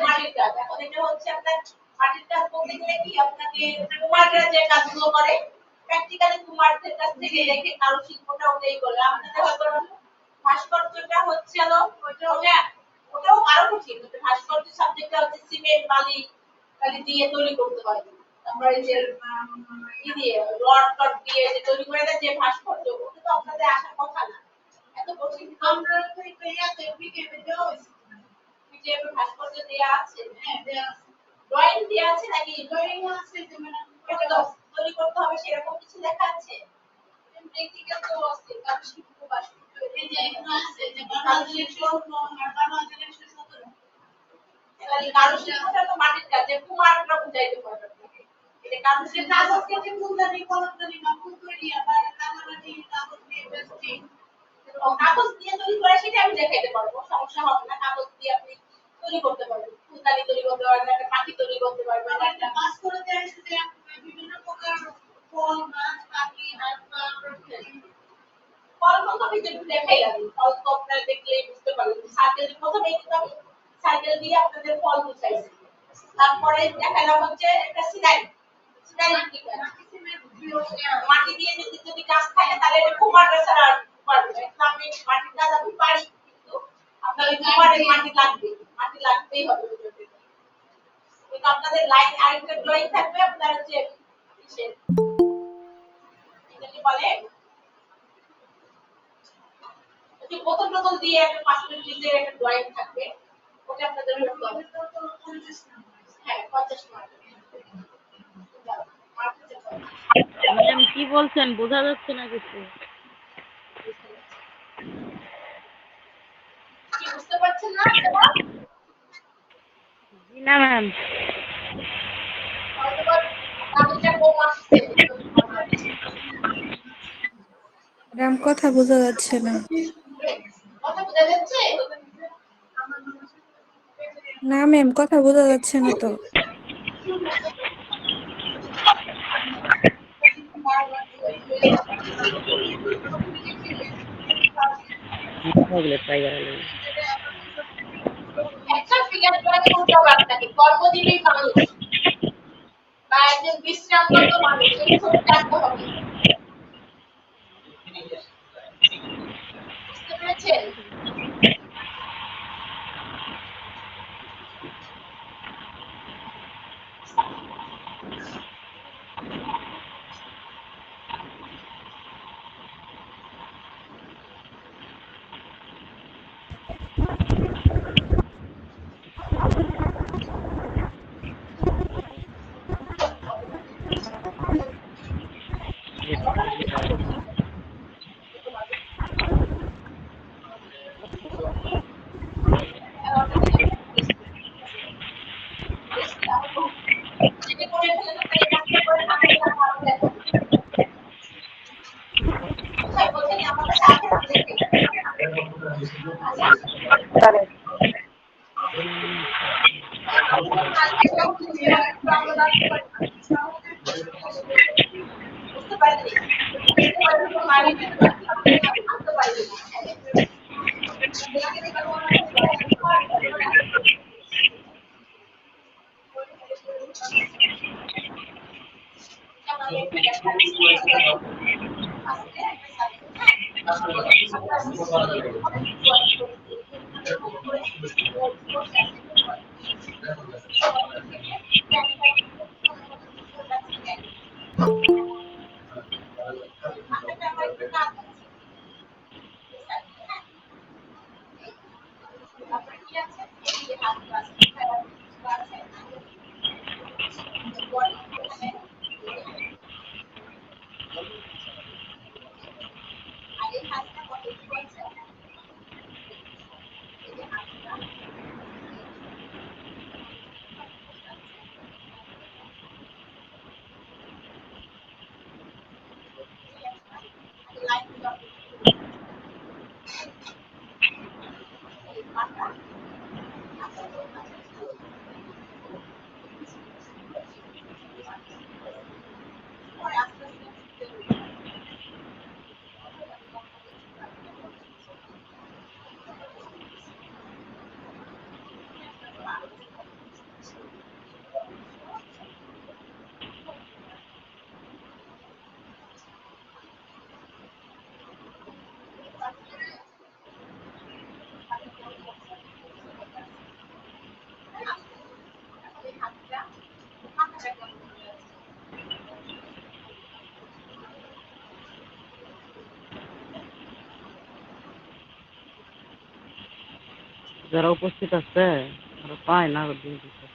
S1: মাটির কাজ। এখন এটা হচ্ছে আপনার মাটির কাজ বলতে গেলে কি আপনাকে কুমাররা যে কাজগুলো করে প্র্যাকটিক্যালি কুমারদের কাছ থেকে দেখে কারুশিল্পটা ওটাই করে। আপনাদের হয়তো ভাস্কর্যটা হচ্ছে ওটাও আরো কঠিন। ভাস্কর্য সাবজেক্টটা হচ্ছে সিমেন্ট বালি দিয়ে তৈরি করতে হয়। তারপরে যে দিয়ে রড দিয়ে যে তৈরি করে দেয় যে ভাস্কর্য, ওটা তো আপনাদের আসার কথা না। এত কঠিন আমরা তো ইয়াতে পিডিএফে দেওয়া হয়েছে, পিডিএফে ভাস্কর্য দেওয়া আছে, হ্যাঁ দেওয়া আছে, ড্রয়িং দেওয়া আছে নাকি ড্রয়িং আছে যে মানে এটা তৈরি করতে হবে সেরকম কিছু লেখা আছে, প্র্যাকটিক্যাল তো আছে, কারণ শিল্প ভাস্কর্য এই যে এখানে আছে যে 12,116 আর 12,117 তাহলে কারুশিল্পটা তো মাটির কাজ, যে কুমাররা বুঝাইতে পারবে আপনাকে। এটা কারুশিল্প কাগজ কেটে ফুলদানি কলমদানি বা ফুল তৈরি আবার কাগজ দিয়ে পেস্টিং, কাগজ দিয়ে তৈরি করে সেটা আমি দেখাইতে পারবো, সমস্যা হবে না। কাগজ দিয়ে আপনি তৈরি করতে পারবেন, ফুলদানি তৈরি করতে পারবেন, একটা পাখি তৈরি করতে পারবেন, একটা মাছ করে দেওয়া হয়েছে বিভিন্ন প্রকার ফল মাছ পাখি হাত পা ফল তো আমি দেখাইলাম, ফল তো আপনারা দেখলেই বুঝতে পারবেন। সার্কেল প্রথমেই কিন্তু আমি সার্কেল দিয়ে আপনাদের ফল বুঝাইছি, তারপরে দেখাইলাম হচ্ছে একটা সিনারি, মাটি দিয়ে যদি কাজ থাকে তাহলে এটা কুমাররা ছাড়া পারবে না। আমি মাটির কাজ আমি পারি, কিন্তু আপনাদের কুমারের মাটি লাগবেই হবে। কিন্তু আপনাদের লাইন আরেকটা ড্রয়িং থাকবে আপনার যে এটাকে বলে যে বোতল দিয়ে একটা 5 মিনিটের একটা ড্রয়িং থাকবে, ওটা আপনাদের করতে হবে। হ্যাঁ 50 মার্ক।
S7: ম্যাম কি বলছেন বোঝা যাচ্ছে না কিছু।
S1: কি বুঝতে পারছেন না আপনারা?
S7: জি না ম্যাম।
S1: হয়তো কাগজটা কম আসছে।
S8: ম্যাম কথা বোঝা যাচ্ছে না।
S1: কথা বোঝা যাচ্ছে?
S8: না ম্যাম কথা বোঝা যাচ্ছে না তো।
S1: একটা ফিগার ড্রয়িং করতে হবে আপনাকে, কর্মজীবী মানুষ বা একজন বিশ্রামরত মানুষ এই ছবিটা আঁকতে হবে, বুঝতে পেরেছেন? এটা করে ফেলেন আপনার এই কাজটা করে আমি আরো দেখো কোথায় বলছেন আমার কাছে আছে দেখে বুঝতে পারিনি বুঝতে পারিনি তো মানি বুঝতে পারিনি
S7: যারা উপস্থিত আছে তারা পায় না দিন দিতে।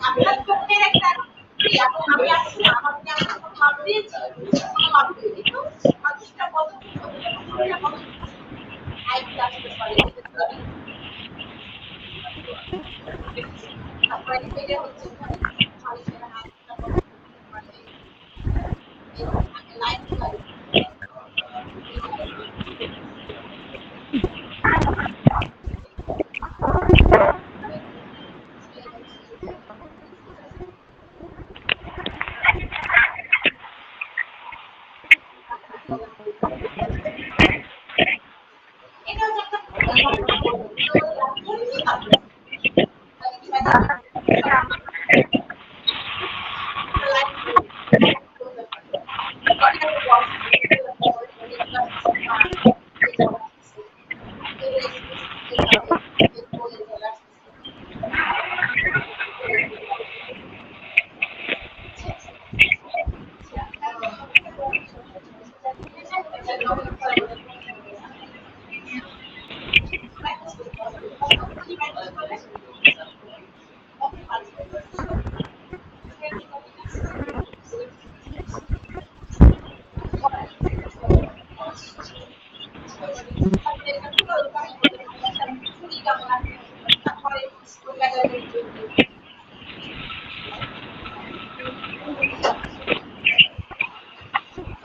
S7: আপনার চোখের একটা আমি আসছি না আমাকে আমি মাপ দিয়েছি মাপ দিয়েছি কিন্তু মানুষটা কত আইডি আসতে পারে তারপরে এটা হচ্ছে মানুষের হাতটা মানে লাইফ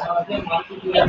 S2: আমাদের মাল্টিমিডিয়া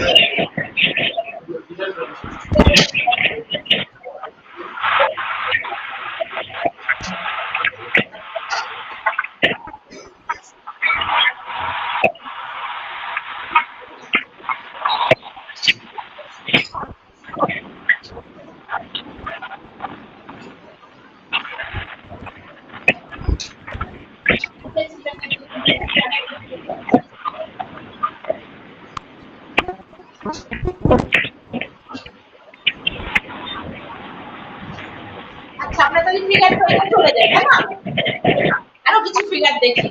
S1: আচ্ছা আমরা তাহলে ফিগার করে চলে যাই তাই না? আরো কিছু ফিগার দেখি।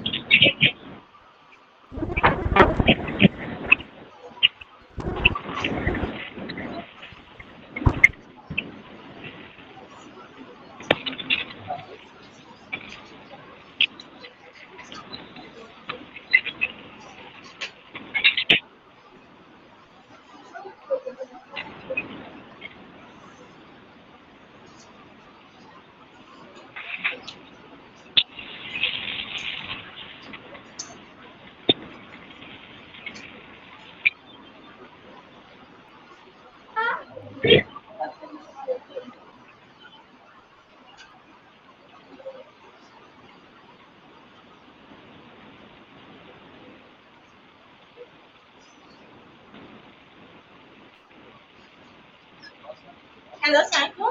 S1: হ্যালো সাইকো,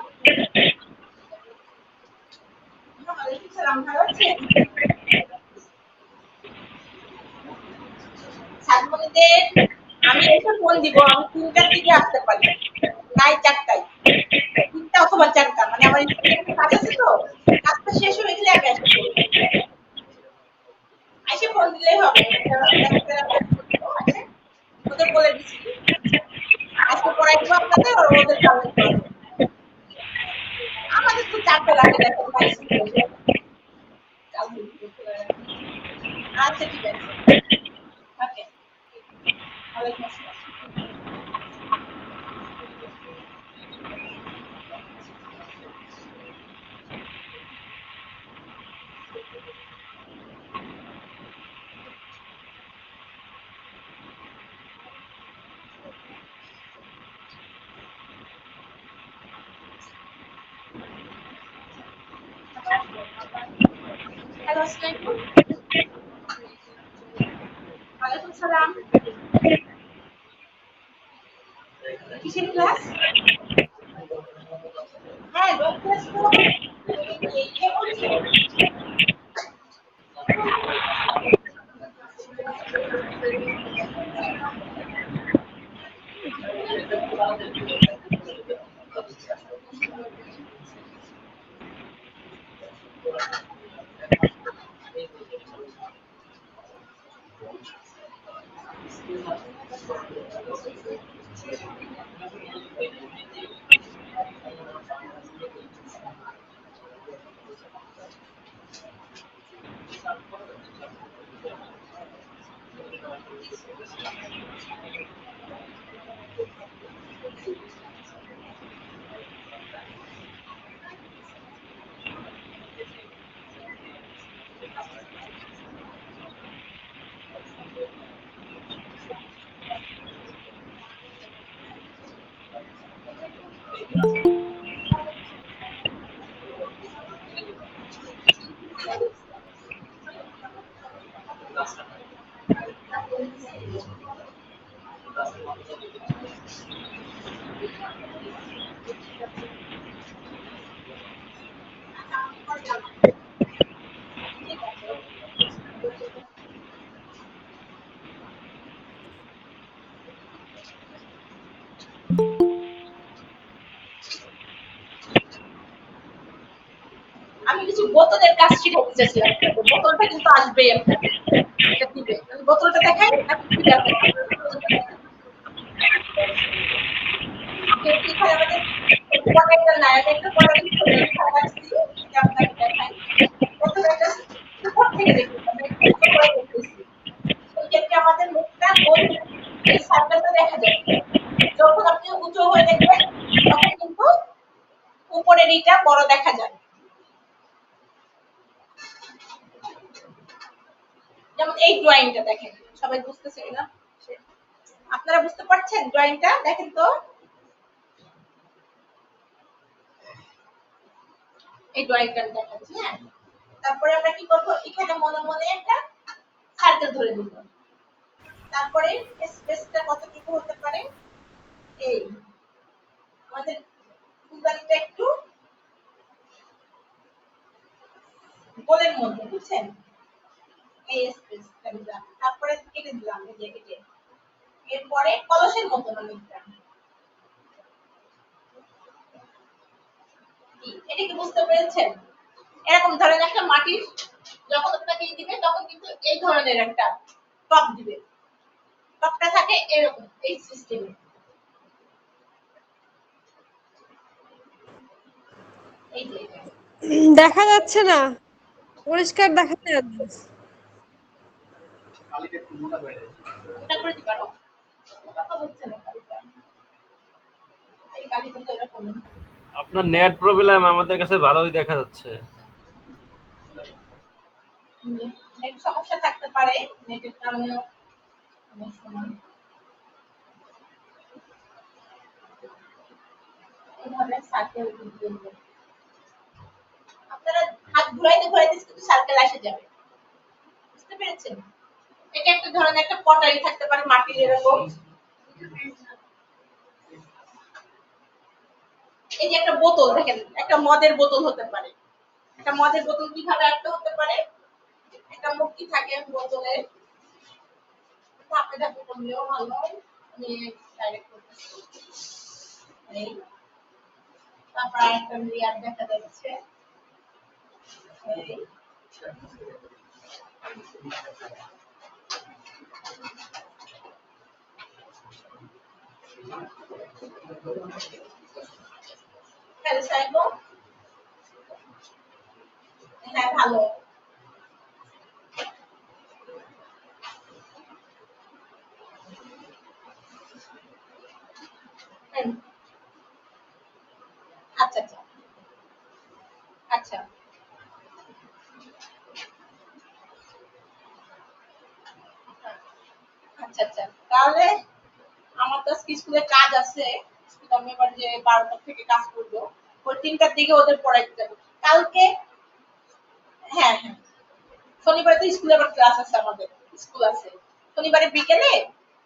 S1: ওয়ালাইকুম সালাম, ভালো আছেন? ছাত্রদের আমি এসে ফোন দিব, আমি 3টার দিকে আসতে পারি, নাই 4টায়, 3টা অথবা 4টা, মানে আমার একটু কাজ আছে তো, কাজটা শেষ হয়ে গেলে আগে আসতে পারবো। এসে ফোন দিলেই হবে, ওদের বলে দিচ্ছি আজকে পড়াই দিব আপনাদের, আর ওদের কালকে পড়াবো। আমাদের তো 4টা লাগে না, এখন বাইশ মিনিট। আচ্ছা ঠিক আছে, ওকে, ওয়ালাইকুম আসসালাম। হ্যালো আসসালামু ওয়ালাইকুম সালাম। কিসের ক্লাস? হ্যাঁ ড্রয়িং ক্লাস তো কে বলছে? আমি কিছু বোতলের কাজ শিখাতে চাইছিলাম, বোতলটা কিন্তু আসবেই আপনার, এটা দিবে। বোতলটা দেখাই নাকি ঠিক আছে? পরেরটা না, আমি একটু পরে দেখাচ্ছি যে আপনাকে দেখাই। প্রথমে এটা উপর থেকে দেখতেছি, আমি একটু উঁচু করে দেখতেছি। এই ক্ষেত্রে আমাদের মুখটা গোল, এই সার্কেলটা দেখা যাবে। যখন আপনি উঁচু হয়ে দেখবেন তখন কিন্তু উপরের এইটা বড় দেখা যায়। যেমন এই ড্রয়িংটা দেখেন, সবাই বুঝতেছে কিনা? আপনারা বুঝতে পারছেন ড্রয়িংটা? দেখেন তো, এই ড্রয়িংটা দেখাচ্ছি। হ্যাঁ, তারপরে আমরা কি করবো, এখানে মনে মনে একটা সার্কেল ধরে নিব। তারপরে স্পেসটা কতটুকু হতে পারে, এই আমাদের ফুলদানিটা একটু গোলের মধ্যে, বুঝছেন? এই স্পেসটা দিলাম, তারপরে কেটে দিলাম, এই যে কেটে। এরপরে কলসের মতো অনেকটা, এটা কি বুঝতে পেরেছেন? এরকম ধরেন একটা মাটির, যখন আপনাকে দিবে তখন কিন্তু এই ধরনের একটা টপ দিবে। টপটা থাকে এরকম, এই সিস্টেমে। এই যে
S8: দেখা যাচ্ছে না, পরিষ্কার দেখা যাচ্ছে।
S1: এটা করে দিবা না, কথা বলছে না কালিটা। এই কালিটা তো এরকম।
S6: আপনার নেট প্রবলেম, আমাদের কাছে ভালোই দেখা যাচ্ছে।
S1: নেট সমস্যা থাকতে পারে, নেটের কারণে অনেক সময় এইভাবে সার্কেল দিতে। আপনারা হাত ঘুরাইতে ঘুরাইতে কিন্তু সার্কেল আসে যাবে, বুঝতে পেরেছেন? এটা একটা ধরনের একটা পটারি থাকতে পারে মাটির এরকম। এই যে একটা বোতল দেখেন, একটা মদের বোতল হতে পারে। একটা মদের বোতল কিভাবে একটা হতে পারে, একটা মুক্তি থাকে বোতলের। ধাপে ধাপে করলেও ভালো হয়, আমি ডাইরেক্ট করতেছি। এই তারপর একটা লেয়ার দেখা যাচ্ছে, এই হ্যালো সাইবো, হ্যাঁ ভালো। হুম, আচ্ছা আচ্ছা আচ্ছা আচ্ছা আচ্ছা, তাহলে আমার তো আজকে স্কুলে কাজ আছে। স্কুলে আমি এবার যে 12টা থেকে কাজ করবো, ওই 3টার দিকে ওদের পড়াইতে যাবো কালকে। হ্যাঁ হ্যাঁ, শনিবারে তো স্কুলে আবার ক্লাস আছে, আমাদের স্কুল আছে শনিবারে বিকেলে।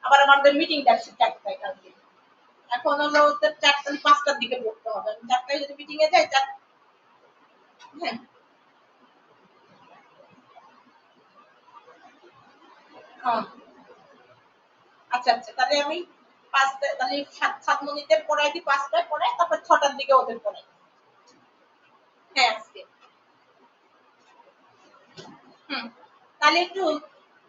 S1: আবার আমাদের মিটিং আছে 4টায় কালকে। এখন হলো ওদের 4টা 5টার দিকে পড়তে হবে, আমি 4টায় যদি মিটিং এ যাই হ্যাঁ হ্যাঁ আচ্ছা আচ্ছা, তাহলে আমি 5টায়, তাহলে সাতমনিদের পড়াই দিই, 5টায় পড়াই, তারপর 6টার দিকে ওদের পড়াই। হ্যাঁ আজকে হুম, তাহলে একটু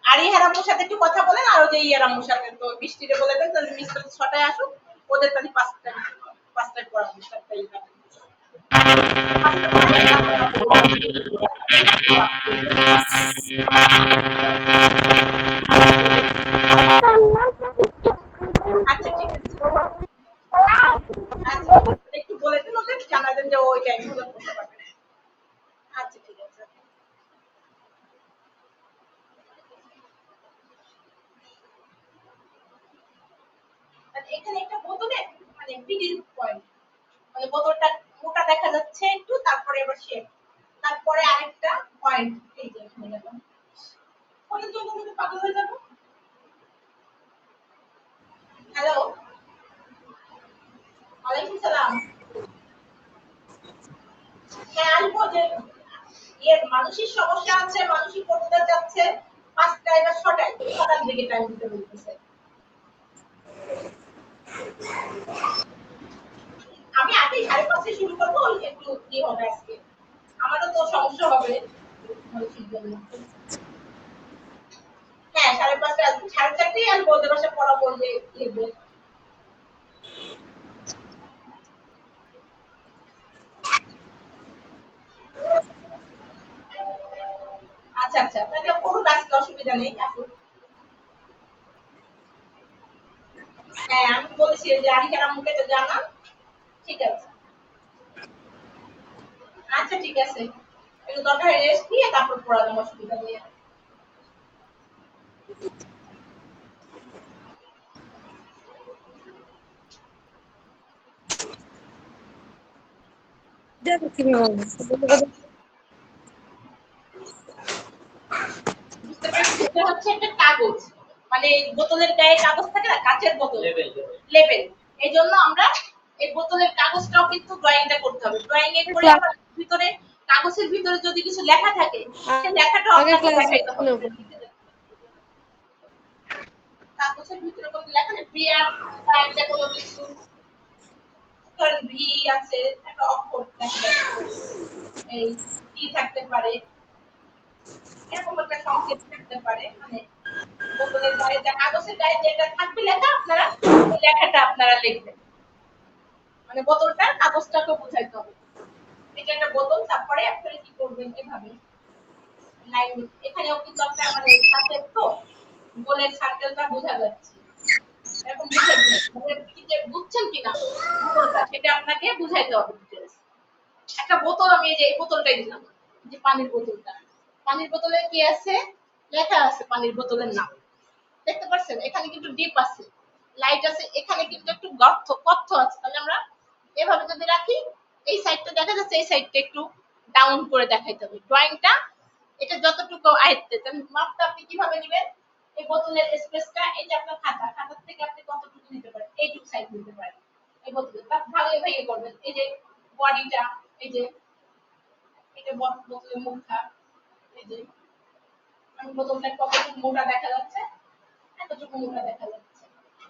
S1: আরিহার আম্মুর সাথে একটু কথা বলেন, আর ওই যে ইয়ার আম্মুর সাথে তো বৃষ্টিরে বলে দেন, তাহলে মিস 6টায় আসুক, ওদের তাহলে 5টায় পড়াবো, 7টায় আচ্ছা ঠিক আছে। আচ্ছা একটু বলে দিন, ওদের জানা দেন যে ওই টাইম হলে করতে পারবে। আচ্ছা ঠিক আছে। আর এখানে একটা বোতলে মানে মিডিল পয়েন্ট, মানে বোতলটা মোটা দেখা যাচ্ছে একটু, তারপরে এবার শেপ, তারপরে আরেকটা পয়েন্ট, এই যে এখানে গেল। ওদের জন্য কিন্তু পাগল হয়ে যাবো। হ্যালো, ওয়ালাইকুম সালাম। হ্যাঁ আসবো, যে মানসিক সমস্যা আছে, মানসিক পড়তে যাচ্ছে 5টায় বা 6টার দিকে টাইম দিতে বলতেছে। আমি আগে 5:30 শুরু করবো, ওই একটু কি হবে আজকে, আমারও তো সমস্যা হবে মানসিক জন্য। হ্যাঁ 5:30 আসবো, 4:30 আসবো, ওদের বাসায় পড়া বললে লিখবে। অসুবিধা নেই আপু। হ্যাঁ আমি বলছি যে আরিকার আম্মুকে তো জানান। ঠিক আছে, আচ্ছা ঠিক আছে, একটু দরকার রেস্ট নিয়ে তারপর পড়ালাম, অসুবিধা নেই। বুঝতে পারছি, এটা হচ্ছে একটা কাগজ, মানে বোতলের গায়ে কাগজ থাকে না, কাঁচের বোতল, লেবেল। এই জন্য আমরা এই বোতলের কাগজটাও কিন্তু ড্রয়িংটা করতে হবে। ড্রয়িং এর পরে আবার ভিতরে কাগজের ভিতরে যদি কিছু লেখা থাকে, সেই লেখাটাও
S8: আগে
S1: আপনাকে
S8: ক্লাস
S1: দেখাইতে হবে। কাগজের ভিতরে কোনো লেখা নেই, বিয়ার টাইমটা কোনো কিছু, ধরেন ভি আছে, একটা অক্ষর দেখা যাচ্ছে, এই টি থাকতে পারে, এরকম একটা সংকেত থাকতে পারে, মানে বোতলের গায়ে যা কাগজের গায়ে যেটা থাকবে লেখা, আপনারা ওই লেখাটা আপনারা লিখবেন, মানে বোতলটার কাগজটাকে বোঝাইতে হবে। এটা একটা বোতল, তারপরে আপনারা কি করবেন, এভাবে লাইন, এখানেও কিন্তু আপনার মানে সাথে তো গোলের সার্কেলটা বোঝা যাচ্ছে, এরকম বুঝে দিবেন, মানে কি যে বুঝছেন কিনা বোতলটা, সেটা আপনাকে বুঝাইতে হবে ডিটেইলস। একটা বোতল, আমি এই যে এই বোতলটাই দিলাম, যে পানির বোতলটা, পানির বোতলে কি আছে, লেখা আছে পানির বোতলের নাম, দেখতে পাচ্ছেন, এখানে কিন্তু ডিপ আছে, লাইট আছে, এখানে কিন্তু একটু গর্ত কর্থ আছে, তাহলে আমরা এভাবে যদি রাখি, এই সাইডটা দেখা যাচ্ছে, এই সাইডটা একটু ডাউন করে দেখাইতে হবে ড্রয়িংটা, এটা যতটুকু আয়ত্তে, মাপটা আপনি কিভাবে নেবেন, এই বোতলের স্পেসটা, এই যে আপনার খাতা, খাতার থেকে আপনি কতটুকু নিতে পারেন, এইটুকু সাইজ নিতে পারেন এই বোতলে, তার ভাগে ভাগে করবেন, এই যে বডিটা, এই যে এটা বোতলের মুখটা, এই যে আমি বোতলটা কতটুকু মোটা দেখা যাচ্ছে, এতটুকু মোটা দেখা যাচ্ছে,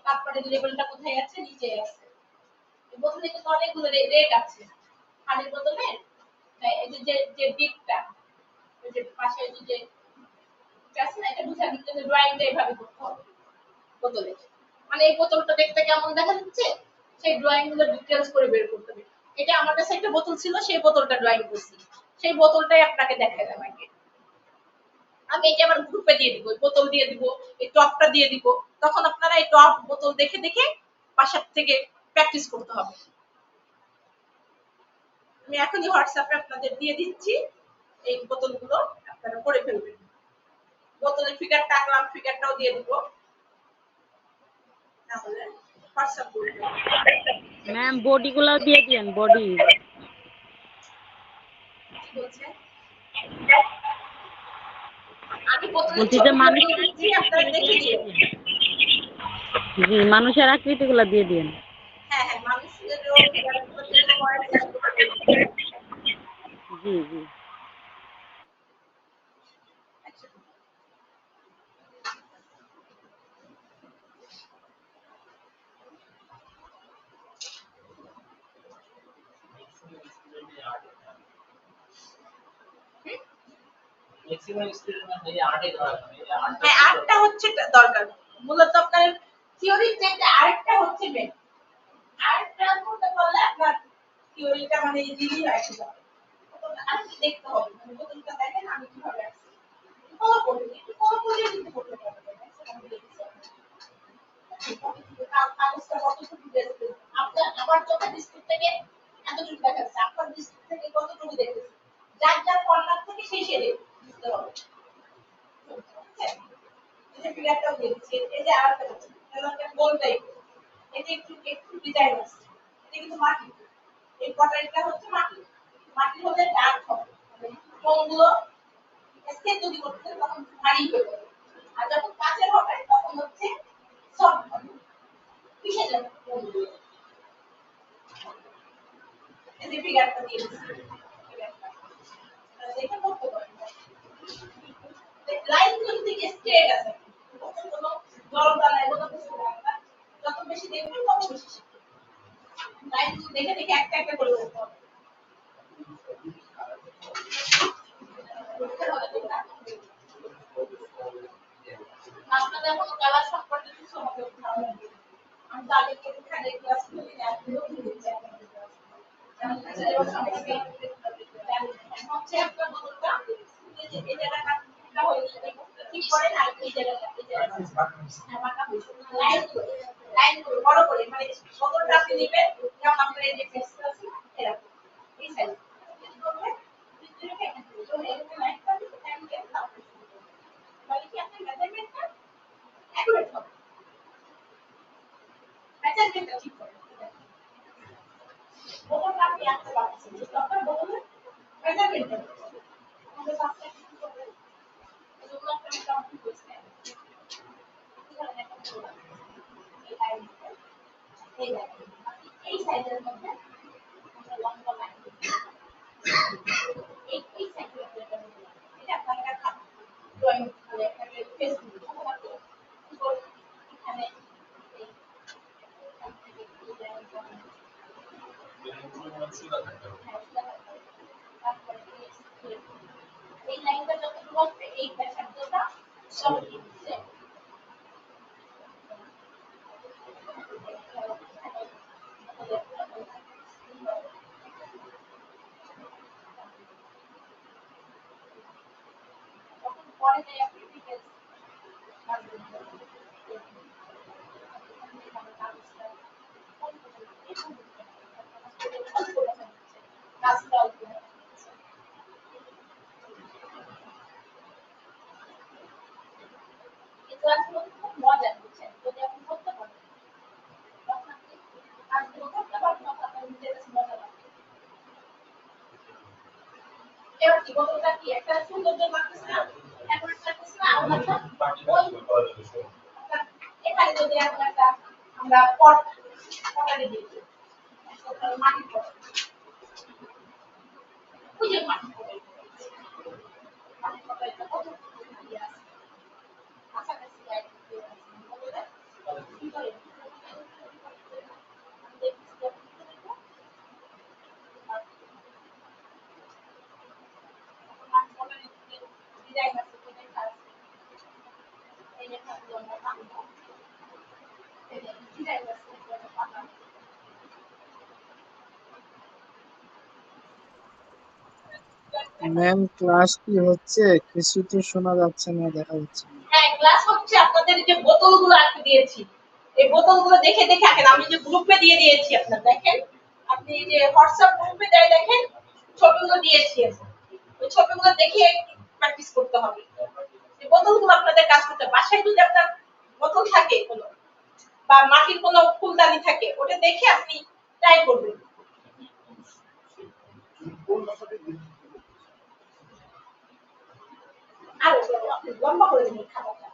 S1: তারপরে লেবেলটা কোথায় আছে, নিচে আছে। এই বোতলে কিন্তু অনেকগুলো রেট আছে পানির বোতলে, এই যে যে যে ডিপটা, ওই যে পাশে যে আছে না, এটা বুঝানোর জন্য ড্রয়িংটা এইভাবে করতে হবে বোতলে, মানে এই বোতলটা দেখতে কেমন দেখা যাচ্ছে, সেই ড্রয়িং গুলো ডিটেইলস করে বের করতে হবে। এটা আমার কাছে একটা বোতল ছিল, সেই বোতলটা ড্রয়িং করছি, সেই বোতলটাই আপনাকে দেখাইলাম আগে। আমি এটা আবার গ্রুপে দিয়ে দিব, বোতল দিয়ে দিব, এই টপটা দিয়ে দিব, তখন আপনারা এই টপ বোতল দেখে দেখে বাসার থেকে প্র্যাকটিস করতে হবে। আমি এখনই হোয়াটসঅ্যাপে আপনাদের দিয়ে দিচ্ছি, এই বোতলগুলো আপনারা করে ফেলবেন। বোতলের ফিগারটা আঁকলাম, ফিগারটাও দিয়ে দিব, তাহলে হোয়াটসঅ্যাপ করবেন।
S9: ম্যাম বডি গুলো দিয়ে দিয়েন, বডি
S1: কি বলছেন? আমি বোতলের
S9: বলছি যে
S1: ছবিগুলো
S9: মানুষ,
S1: দিয়ে দিচ্ছি, আপনারা দেখে দিন।
S9: জি মানুষের আকৃতি গুলো দিয়ে দিয়েন।
S1: হ্যাঁ হ্যাঁ, মানুষের ফিগারগুলো যেগুলো করা যায় সেগুলো দিয়ে দিচ্ছি।
S9: জি জি
S1: আচ্ছা,
S2: ম্যাক্সিমাম স্টুডেন্ট এই আর্টে ধরা
S1: হ্যাঁ আরেকটা হচ্ছে দরকার, মূলত আপনার থিওরির চাইতে আরেকটা হচ্ছে মেন, আরেকটা করতে পারলে আপনার থিওরিটা মানে ইজিলি হয়ে যাবে। আমি দেখতে হবে, মানে বোতলটা দেখেন আমি কিভাবে আসছি, ফলো করবেন, একটু ফলো করলে কিন্তু করতে পারবেন। কাগজটা কতটুকু দেখতে, আপনার আমার চোখের দৃষ্টি থেকে এতটুকু দেখা যাচ্ছে, আপনার দৃষ্টি থেকে কতটুকু দেখতেছে, যার যার কর্নার থেকে সেই শেডে বুঝতে হবে। এই যে ফিগারটাও দেখছি, এই যে আরেকটা হচ্ছে একটা গোল টাইপ, এই যে একটু একটু ডিজাইন আছে, এটা কিন্তু মাটি, এই কটারিটা হচ্ছে মাটি, মাটি হলে ডার্ক হবে, মানে কোনগুলো স্কেচ যদি করতে তখন ভারী হয়ে যাবে, আর যখন কাঁচের হবে তখন হচ্ছে সফট হবে, মিশে যাবে কোনগুলো। এই যে ফিগারটা দিয়ে দিচ্ছি, ফিগারটা দেখে করতে পারেন, লাইনগুলো কিন্তু স্ট্রেট আছে, কোনো জড়তা নাই, কোনো কিছু নাই, যত বেশি দেখবেন তত বেশি শিখবেন। লাইনগুলো দেখে দেখে একটা একটা করে করতে হবে। আপনাদের এখনো কালার সম্পর্কে কিছু হবে ধারণা নেই। আমি তো আগে এখানে ক্লাস করি না, এখনো ভুলে যাই। হচ্ছে আপনার বোতলটা, এই যে এই জায়গাটা হয়ে গেলে ঠিক করেন আর এই জায়গাটা বাঁকা হয়েছে লাইন করে বড় করে মানে বোতলটা আপনি নেবেন যেমন আপনার এই যে ফেসটা আছে এরকম এই সাইজ তাহলে কি আপনার মেজারমেন্টটা অ্যাকুরেট হবে মেজারমেন্টটা ঠিক করে বোতলটা আপনি আনতে পারছেন যে আপনার বোতলের মেজারমেন্টটা আমাদের বাচ্চা কি করবে এগুলো একটা মোটামুটি হয়েছে এই সাইজের মধ্যে আমরা লম্বা লাইন এই সাইজের এটা আপনার একটা ড্রয়িং মানে একটা ফেসবুক এখানে এই লাইনটা যতটুকু আসবে এই ব্যাসার্ধটা সব দিচ্ছে তখন পরে যে আপনি ডিটেইলস এই ক্লাসগুলো খুব মজার বুঝছেন যদি আপনি করতে পারেন তখন আপনি কাজগুলো করতে পারবেন তখন আপনার নিজের কাছে মজা লাগবে এবার কি বোতলটা কি একটা সৌন্দর্য লাগতেছে না এখন লাগতেছে না আমরা এখানে যদি একটা আমরা পটারে দিই মাটির পট ওই যে মাটির পটারে কত কাছাকাছি লাইট দিয়ে আছে ডিজাইন আছে লেখা আছে এই লেখাগুলো আমরা পাবো এই ডিজাইন আছে পাবো
S10: ম্যাম ক্লাস কি হচ্ছে? কিছু তো শোনা যাচ্ছে না, দেখা যাচ্ছে না।
S1: হ্যাঁ ক্লাস হচ্ছে আপনাদের যে বোতলগুলো আঁকতে দিয়েছি এই বোতলগুলো দেখে দেখে আঁকেন আমি যে গ্রুপে দিয়ে দিয়েছি আপনার দেখেন আপনি যে হোয়াটসঅ্যাপ গ্রুপে দেয় দেখেন ছবিগুলো দিয়েছি ওই ছবিগুলো দেখে প্র্যাকটিস করতে হবে এই বোতলগুলো আপনাদের কাজ করতে বাসায় যদি আপনার বোতল থাকে কোনো বা মাটির কোনো ফুলদানি থাকে ওটা দেখে আপনি ট্রাই করবেন আর আপনি লম্বা করে দিন খাতাটা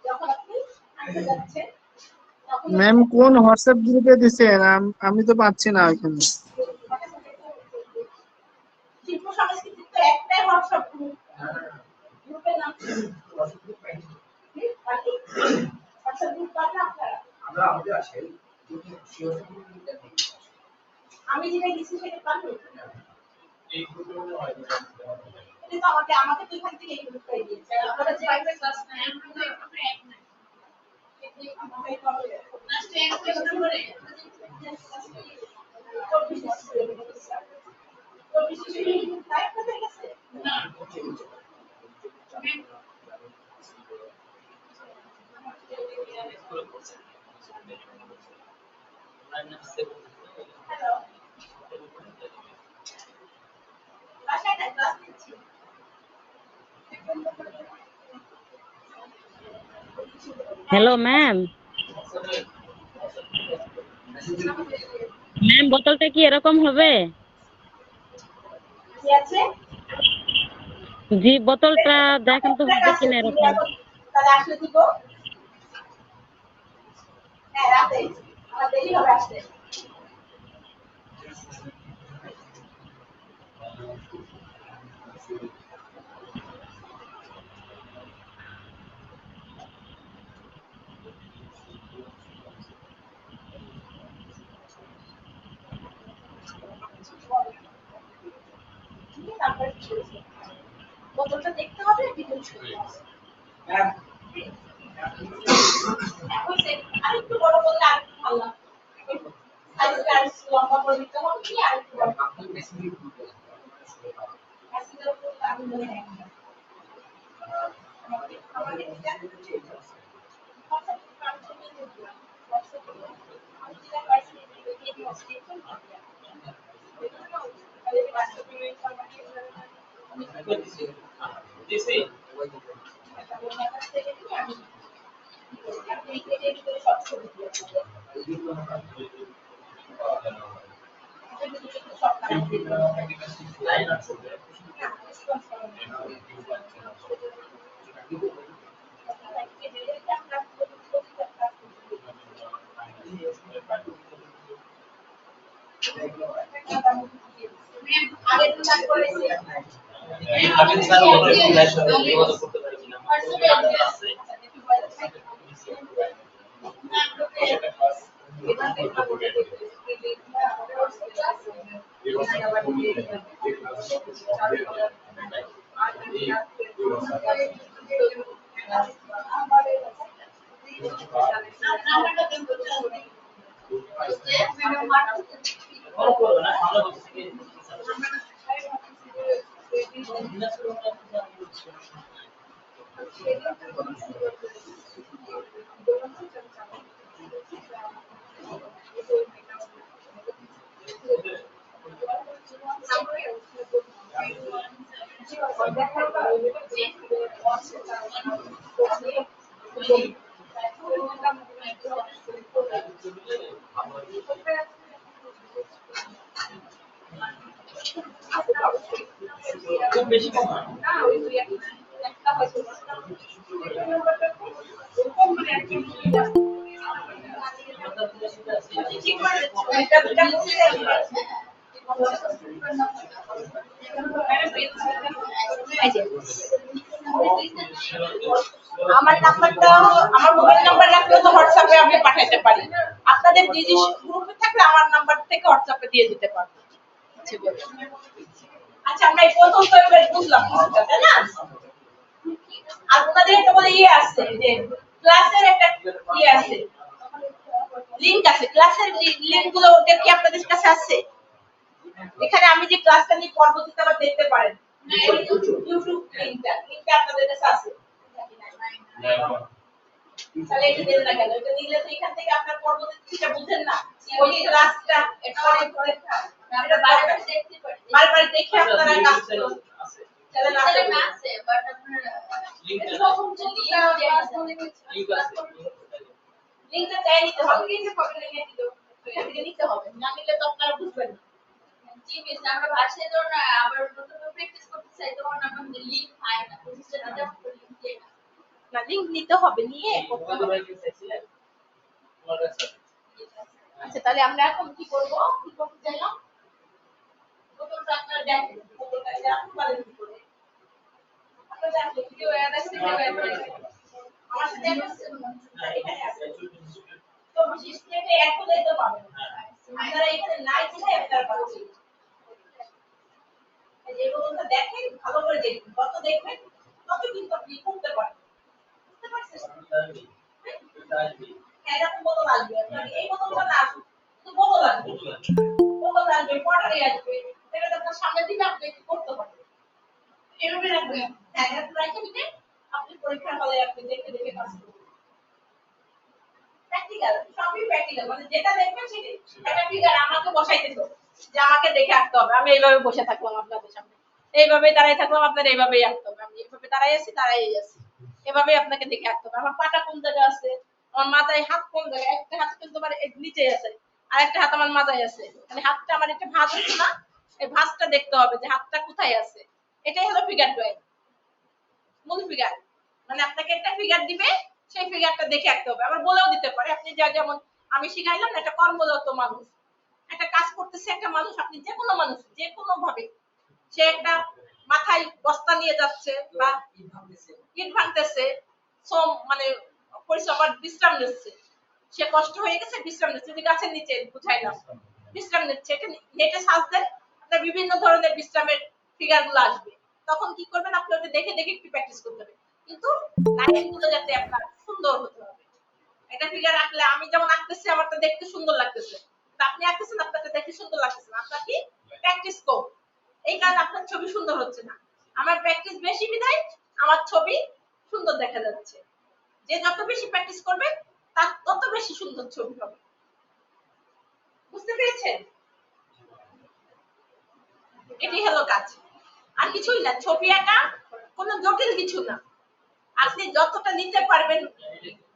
S1: যখন আপনি আনতে যাচ্ছেন তখন
S10: ম্যাম কোন হোয়াটসঅ্যাপ গ্রুপে দিছেন? আমি তো পাচ্ছি না এখানে।
S1: শিল্প সংস্কৃতির তো একটাই হোয়াটসঅ্যাপ গ্রুপ গ্রুপের নাম হোয়াটসঅ্যাপ গ্রুপ পাবেন আপনারা
S5: আমরা আমাদের আসে
S1: আমি যেটা দিচ্ছি সেটা পাবেন
S2: এই গ্রুপের মধ্যে হয়
S1: এটা তো আমাকে তো এখান থেকে এই গ্রুপটাই দিয়েছে আপনারা যে প্রাইভেট ক্লাস নেন আমরা এক না এটি আমাদের হবে লাস্টে এক করে
S9: হ্যালো ম্যাম, ম্যাম বোতলটা কি এরকম হবে?
S1: কি আছে
S9: জি বোতলটা দেখেন তো হবে কিনা এরকম।
S1: তাহলে আসলে দিব হ্যাঁ রাতে আমার দেরি হবে আসতে বোতলটা দেখতে হবে ভিতরে ছবি আছে আরেকটু বড় বললে আরেকটু ভালো লাগবে সাইজটা আরেকটু লম্বা করে দিতে হবে কি আরেকটু বড় মেসেঞ্জার গ্রুপ আমি মনে হয় আমাকে দিলেন
S2: দিছি লাইন আছে
S1: আগে তো তারপরে
S2: আমি স্যার ওনার সাথে যোগাযোগ করতে পারি কিনা আছে বড় করবে না আমরা বলছি খুব বেশি কম না
S1: আমার নাম্বারটা আমার মোবাইল নাম্বার রাখলে তো হোয়াটসঅ্যাপে আমি পাঠাতে পারি আপনাদের নিজস্ব গ্রুপে থাকলে আমার নাম্বার থেকে হোয়াটসঅ্যাপে দিয়ে দিতে পারবো আচ্ছা আমরা এই প্রথম তো এবার বুঝলাম তাই না আর আপনাদের একটা বলে ইয়ে আছে যে ক্লাসের একটা ইয়ে আছে লিংক আছে ক্লাসের লিংক গুলো ওটা কি আপনাদের কাছে আছে এখানে আমি যে ক্লাসটা নিয়ে পরবর্তীতে আবার দেখতে পারেন ইউটিউব লিংকটা আপনাদের কাছে আছে তাহলে এটা দিন না কেন এটা নিলে তো এখান থেকে আপনার পরবর্তীতে বুঝেন না ওই ক্লাসটা এটা অনেক করে আমরা বারবার দেখতে পারি বারবার দেখে আপনারা কাজ করুন তাহলে না আছে বাট আপনারা লিংকটা চাই নিতে হবে নিতে হবে না নিলে তো আপনারা বুঝবেন না জি মিস আমরা ভাষায় তো না আবার নতুন প্র্যাকটিস করতে চাই তখন আমাদের লিংক পাই না প্রতিষ্ঠানটা লিংক দেয় না লিংক নিতে হবে নিয়ে আচ্ছা তাহলে আমরা এখন কি করব কি করতে চাইলাম প্রথমটা আপনারা দেখেন প্রথমটা আপনি বলেন কি করে আপনারা দেখেন ভিডিও অ্যাড আছে আমার সাথে এখানে আছে তো বিশেষ করে অ্যাড করে দিতে পারবেন আপনারা এখানে নাই কোথায় আপনারা পাচ্ছেন এই প্রথমটা দেখেন ভালো করে দেখুন কত দেখবেন তত কিন্তু আপনি করতে পারবেন বুঝতে পারছেন এরকম বোতল আসবে আপনার এই বোতলটা না আসবে তো বোতল আসবে পটারে আসবে এটা আপনার সামনে দিকে আপনি একটু করতে পারবেন এভাবে রাখবেন হ্যাঁ এরকম রাখে দিলে আপনি পরীক্ষার হলে আপনি দেখে দেখে কাজ করবেন প্র্যাকটিক্যাল সবই প্র্যাকটিক্যাল মানে যেটা দেখবেন সেটাই একটা ফিগার আমাকে বসাইতে তো যে আমাকে দেখে আঁকতে হবে আমি এইভাবে বসে থাকলাম আপনাদের সামনে এইভাবে দাঁড়াই থাকলাম আপনার এইভাবেই আঁকতে হবে আমি এইভাবে দাঁড়াই আছি এভাবে আপনাকে দেখে আঁকতে হবে আমার পাটা কোন জায়গায় আছে আমার মাথায় হাত কোন জায়গায় একটা হাত কিন্তু আমার নিচে আছে আর একটা হাত আমার মাথায় আছে মানে হাতটা আমার একটা ভাঁজ আছে না এই ভাঁজটা দেখতে হবে যে হাতটা কোথায় আছে এটাই হলো ফিগার ড্রয়িং মূল ফিগার মানে আপনাকে একটা ফিগার দিবে সেই ফিগারটা দেখে আঁকতে হবে আবার বলেও দিতে পারে আপনি যেমন আমি শিখাইলাম না একটা কর্মরত মানুষ একটা কাজ করতেছে একটা মানুষ আপনি যে কোনো মানুষ যে কোনো ভাবে সে একটা মাথায় বস্তা নিয়ে যাচ্ছে বা ইট ভাঙতেছে শ্রম মানে পরিশ্রম বিশ্রাম নিচ্ছে সে কষ্ট হয়ে গেছে বিশ্রাম নিচ্ছে যে গাছের নিচে বুঝাইলাম বিশ্রাম নিচ্ছে এটা নেটে সার্চ দেন আপনার বিভিন্ন ধরনের বিশ্রামের ফিগার গুলো আসবে তখন কি করবেন আপনি ওটা দেখে দেখে একটু প্র্যাকটিস করতে হবে কিন্তু লাইন গুলো যাতে আপনার সুন্দর হতে হবে একটা ফিগার আঁকলে আমি যেমন আঁকতেছি আমারটা দেখতে সুন্দর লাগতেছে আপনি আঁকতেছেন আপনারটা দেখতে সুন্দর লাগতেছে না আপনার কি প্র্যাকটিস কম এই কারণে আপনার ছবি সুন্দর হচ্ছে না আমার প্র্যাকটিস বেশি বিধায় আমার ছবি সুন্দর দেখা যাচ্ছে। যে যত বেশি প্র্যাকটিস করবে তার তত বেশি সুন্দর ছবি হবে। বুঝতে পেরেছেন? এটি হলো কাজ, আর কিছুই না। ছবি আঁকা কোনো জটিল কিছু না। আপনি যতটা নিতে পারবেন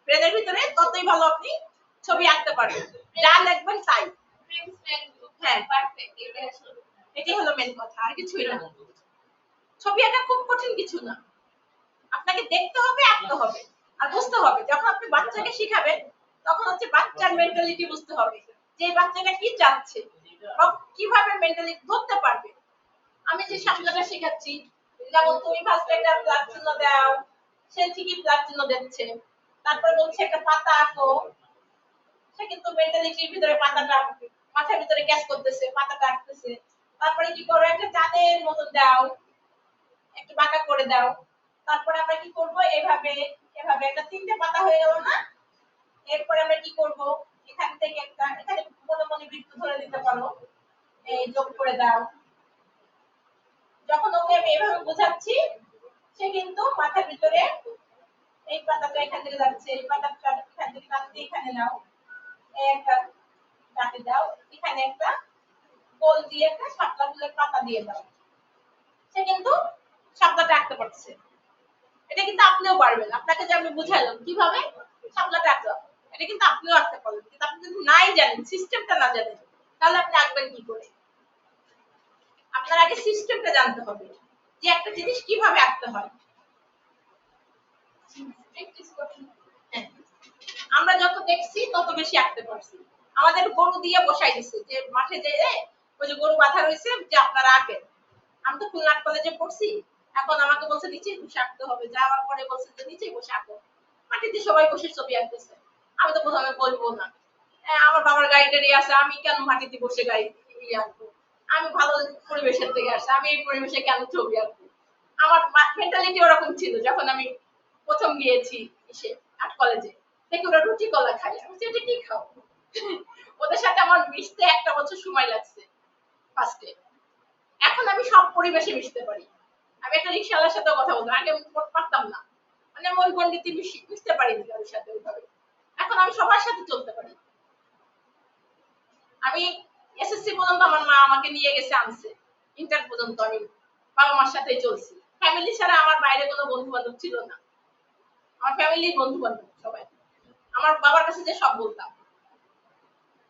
S1: ব্রেনের ভিতরে ততই ভালো আপনি ছবি আঁকতে পারবেন। যা লিখবেন তাই। হ্যাঁ, পারফেক্ট। এটি হলো মেন কথা, আর কিছুই না। ছবি আঁকা খুব কঠিন কিছু না। আপনাকে দেখতে হবে, আঁকতে হবে, আর বুঝতে হবে। যখন আপনি বাচ্চাকে শিখাবেন তখন হচ্ছে বাচ্চার মেন্টালিটি বুঝতে হবে, যে বাচ্চাটা কি চাচ্ছে বা কিভাবে মেন্টালিটি ধরতে পারবে। আমি যে সামলাটা শেখাচ্ছি, যেমন তুমি ফার্স্ট একটা প্লাস চিহ্ন দাও, সে ঠিকই প্লাস চিহ্ন দিচ্ছে। তারপরে বলছে একটা পাতা আঁকো, সে কিন্তু মেন্টালিটির ভিতরে পাতাটা মাথার ভিতরে ক্যাচ করতেছে, পাতাটা আঁকতেছে। তারপরে কি করো, একটা চাঁদের মতন দাও, একটু বাঁকা করে দাও। তারপরে আমরা কি করব, এভাবে এভাবে একটা তিনটে পাতা হয়ে গেল না? এরপরে আমরা কি করব, এখান থেকে একটা এখানে মনে মনে বৃত্ত ধরে দিতে পারো, এই যোগ করে দাও। যখন ওকে আমি এভাবে বোঝাচ্ছি, সে কিন্তু মাথার ভিতরে এই পাতাটা এখান থেকে যাচ্ছে, এই পাতাটা এখান থেকে টানতে এখানে নাও, এই একটা কাটে দাও, এখানে একটা গোল দিয়ে একটা শাপলা ফুলের পাতা দিয়ে দাও। সে কিন্তু শাপলাটা আঁকতে পারছে। এটা কিন্তু আপনিও পারবেন। আপনাকে যে আমি বুঝাইলাম কিভাবে শাপলাটা আঁকতে হবে, এটা কিন্তু আপনিও আঁকতে পারবেন। কিন্তু আপনি যদি নাই জানেন, সিস্টেমটা না জানেন, তাহলে আপনি আঁকবেন কি করে? আপনার আগে সিস্টেমটা জানতে হবে, যে একটা জিনিস কিভাবে আঁকতে হয়। হ্যাঁ, আমরা যত দেখছি তত বেশি আঁকতে পারছি। আমাদের গরু দিয়ে বসাই দিচ্ছে, যে মাঠে যেয়ে ওই যে গরু বাঁধা রয়েছে, যে আপনারা আঁকেন। আমি তো খুলনা কলেজে পড়ছি, এখন আমাকে বলছে নিচে বসে আঁকতে হবে। যাওয়ার পরে বলছে যে নিচে বসে আঁকো। মাটিতে সবাই বসে ছবি আঁকতেছে, আমি তো প্রথমে বলবো না। আমার বাবার গাড়ি টাড়ি আছে, আমি কেন মাটিতে বসে গাড়ি আঁকবো? আমি ভালো পরিবেশের থেকে আসছি, আমি এই পরিবেশে কেন ছবি আঁকবো? আমার মেন্টালিটি ওরকম ছিল। যখন আমি প্রথম গিয়েছি এসে আর্ট কলেজে, দেখি ওরা রুটি কলা খায়, আমি এটা কি খাও? ওদের সাথে আমার মিশতে 1টা বছর সময় লাগছে ফার্স্টে। এখন আমি সব পরিবেশে মিশতে পারি। আমি একটা রিকশাওয়ালার সাথে কথা বলতাম, আগে আমি পারতাম না। মানে আমি ওই গণ্ডিতে মিশতে পারিনি কারোর সাথে ওইভাবে। এখন আমি সবার সাথে চলতে পারি। আমি এসএসসি পর্যন্ত আমার মা আমাকে নিয়ে গেছে, আনছে। ইন্টার পর্যন্ত আমি বাবা মার সাথেই চলছি। ফ্যামিলি ছাড়া আমার বাইরে কোনো বন্ধু বান্ধব ছিল না। আমার ফ্যামিলির বন্ধু বান্ধব সবাই। আমার বাবার কাছে যে সব বলতাম।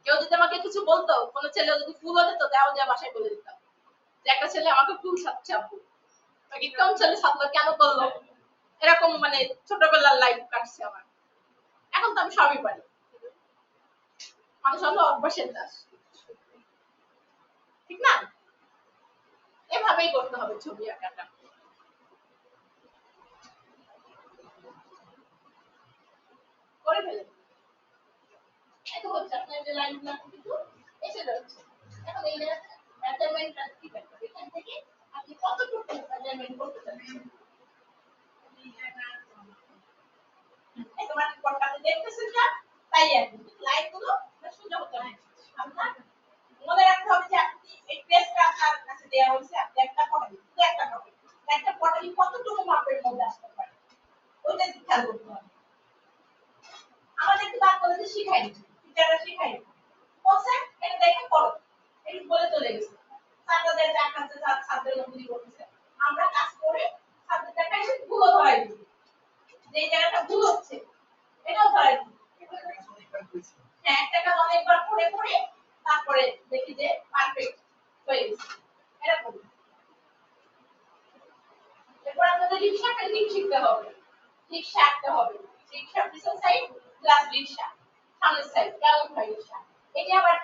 S1: কেউ যদি আমাকে কিছু বলতো, কোনো ছেলে যদি ফুলও দিত, দেওয়া যা বাসায় বলে দিতাম যে একটা ছেলে আমাকে ফুল সাথে আব্বু, কোন ছেলে সাথে কেন করলো, এরকম মানে ছোটবেলার লাইফ কাটছে আমার। এখন তো আমি সবই পারি। মানুষ হলো অভ্যাসের দাস, ঠিক না? এভাবেই করতে হবে ছবি আঁকাটা। করে ফেলেন। এত হচ্ছে আপনার যে লাইনগুলো কিন্তু এসে যাচ্ছে। এখন এই মেজারমেন্টটা কি করতে, এখান থেকে আপনি কতটুকু মেজারমেন্ট করতে চাচ্ছেন। একবার পড়াতে দেখতেছেন না, তাই একদম লাইনগুলো সোজা হতে হবে। আপনার মনে রাখতে হবে যে আপনি এই পেজটা আপনার কাছে দেওয়া হয়েছে, আপনি একটা ফটো দিন, একটা ফটো, একটা ফটো কতটুকু মাপের মধ্যে আসতে পারে, ওইটা খেয়াল করতে হবে। আমাদের তো তার কলেজে শিখায়নি, টিচাররা শিখায়নি, বলছে এটা দেখে করো, এটা বলে চলে গেছে। ছাত্রদের দেখাচ্ছে, ছাত্রদের মধ্যে বলছে, আমরা কাজ করে ছাত্রদের দেখাইছি, ভুলও ধরাই দিই, যে জায়গাটা ভুল হচ্ছে এটাও ধরাই দিই। হ্যাঁ, একটা কাজ অনেকবার পড়ে পড়ে তারপরে দেখি যে পারফেক্ট হয়ে গেছে, এরকম। এরপর আপনাদের রিকশাটা ঠিক শিখতে হবে, রিকশা আঁকতে হবে। রিকশা পিছন সাইড প্লাস রিকশা সামনের সাইড কেমন হয় রিকশা, এটা আবার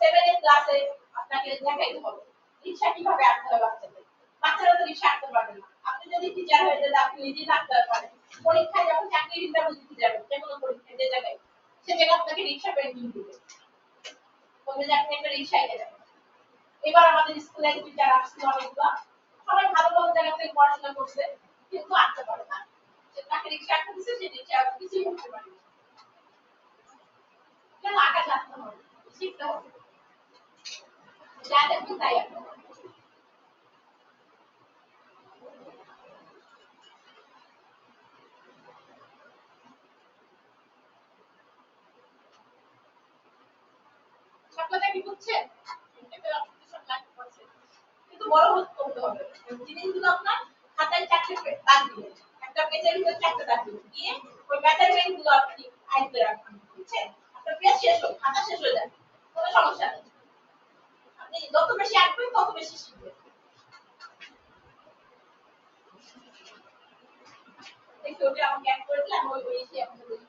S1: 7 এর ক্লাসে আপনাকে দেখাইতে হবে রিকশা কিভাবে আঁকতে হবে বাচ্চাদের। বাচ্চারা তো রিকশা আঁকতে পারবে না। আপনি যদি টিচার হয়ে যান, আপনি নিজেই আঁকতে পারেন। পরীক্ষায় যখন চাকরির ইন্টারভিউ দিতে যাবেন, যে কোনো পরীক্ষায় যে জায়গায়, সে জায়গায় আপনাকে রিকশা পেন্টিং দিবে, বলবে যে আপনি একটা রিকশা এঁকে যাবেন। এবার আমাদের স্কুলে টিচার আসছে অনেকগুলো, সবাই ভালো ভালো জায়গা থেকে পড়াশোনা করছে, কিন্তু আঁকতে পারে না। সে তাকে রিকশা আঁকতে দিচ্ছে, সে রিকশা কিছুই করতে পারে না। কেন আঁকা জানতে হবে, শিখতে হবে, যা দেখবেন তাই আঁকতে হবে। আপনারা কি বুঝছেন? এটা সব লাগতে পারছে কিন্তু বড় করতে হবে জিনিসগুলো আপনার খাতায় চারটে দাগ দিবেন একটা পেজের ভিতরে চারটে দাগ দিবেন দিয়ে ওই মেজারমেন্ট গুলো আপনি আইতে রাখবেন বুঝছেন আপনার পেজ শেষ হোক খাতা শেষ হয়ে যাবে কোনো সমস্যা নেই আপনি যত বেশি আঁকবেন তত বেশি শিখবেন এই ছবি আমাকে অ্যাড করে দিলে আমি ওই এসে আপনাদের বলি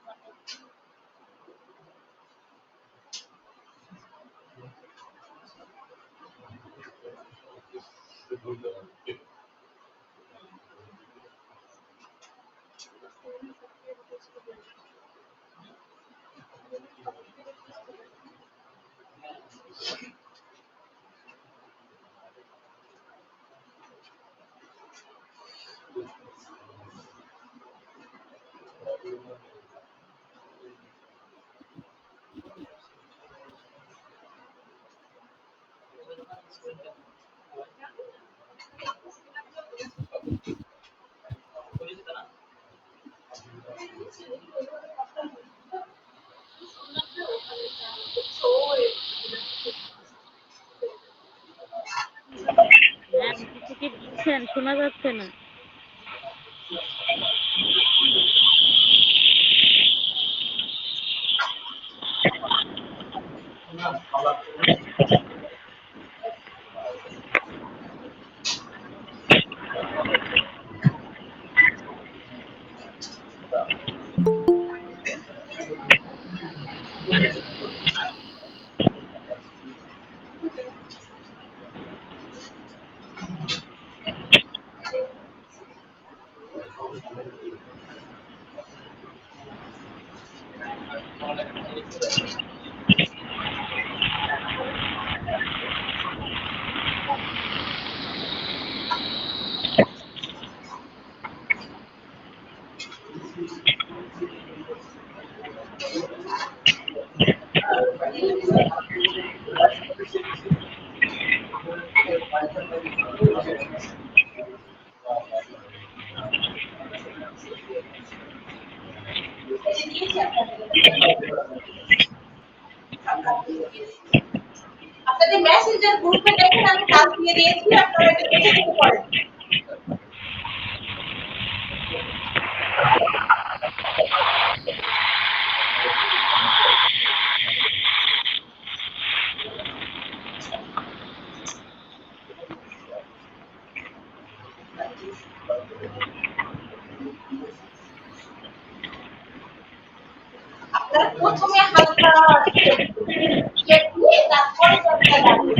S9: ম্যাম কিছু কি বলছেন? শোনা যাচ্ছে না।
S1: আপনাদের মেসেঞ্জার গ্রুপে দেখেন আমি কাজ দিয়ে দিয়েছি আপনারা এটা দেখে নিতে পারেন আপনারা প্রথমে হালকা শেপ দিয়ে তারপরে চটটা লাগবে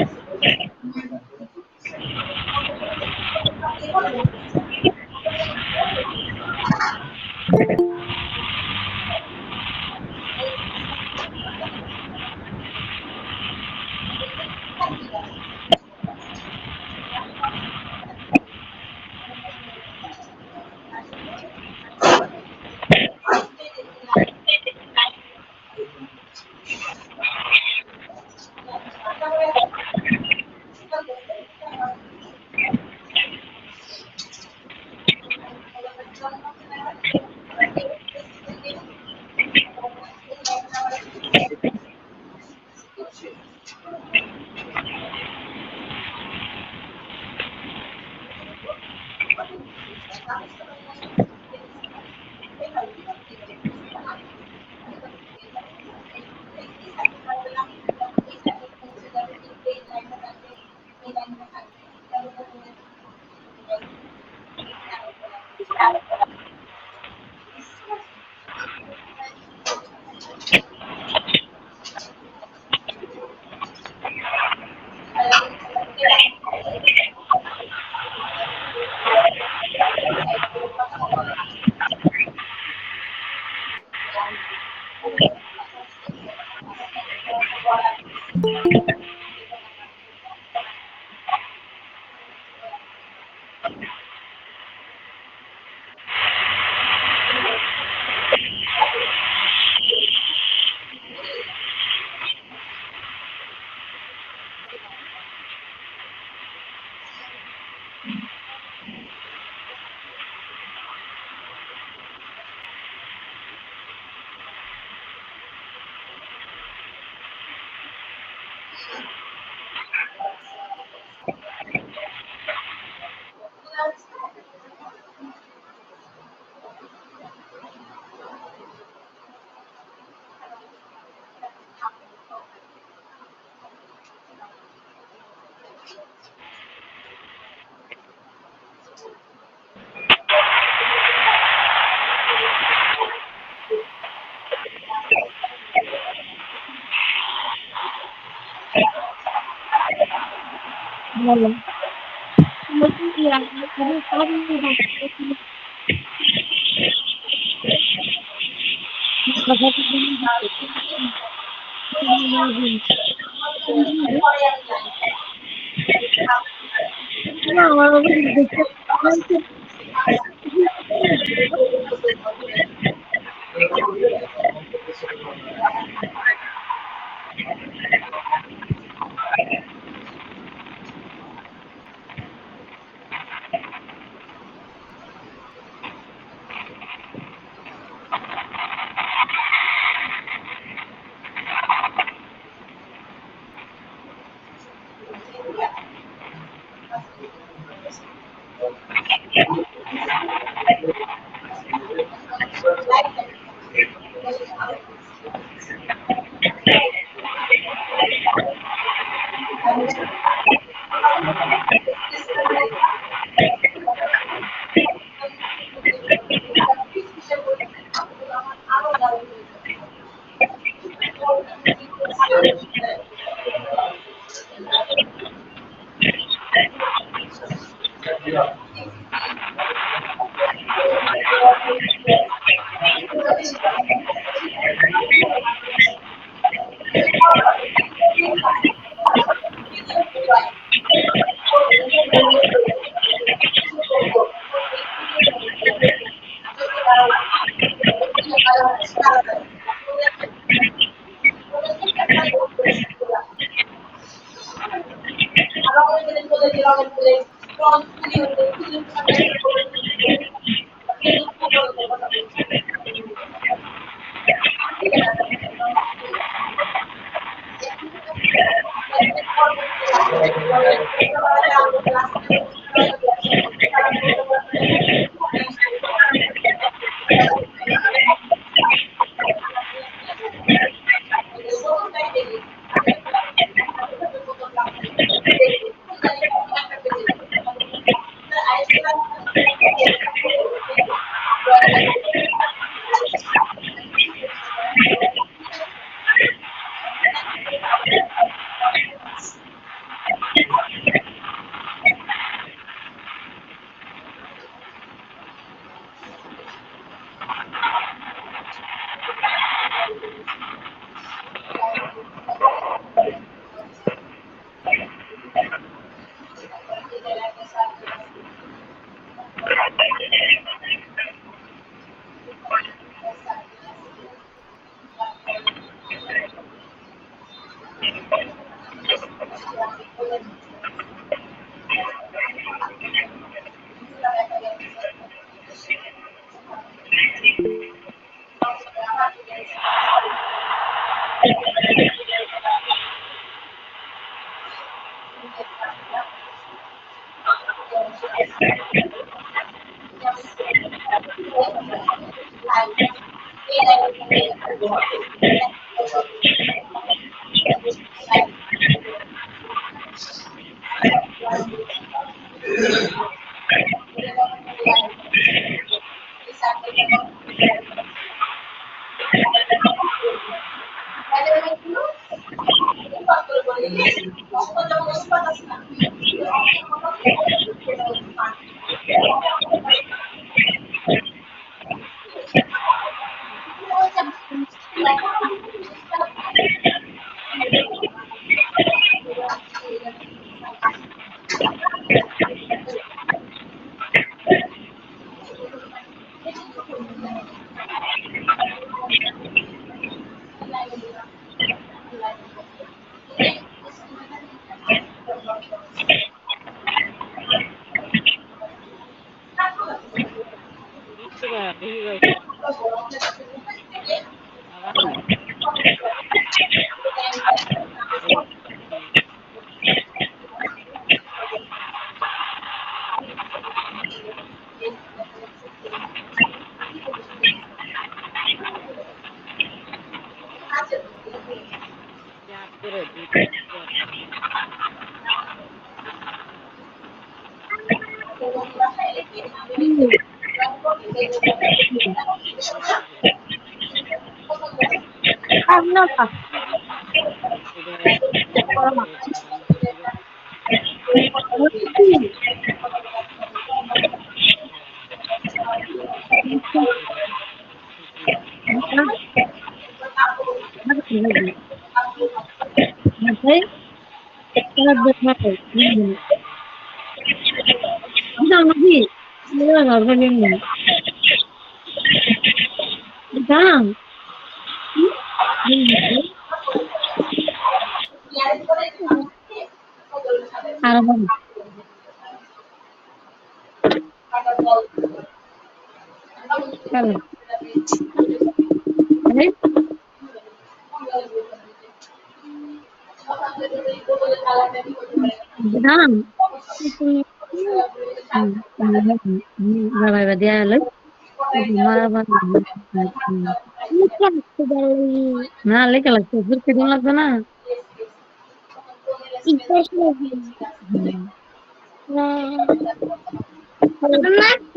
S9: না লেখা লাগছে ফিরতে দিন লাগবে না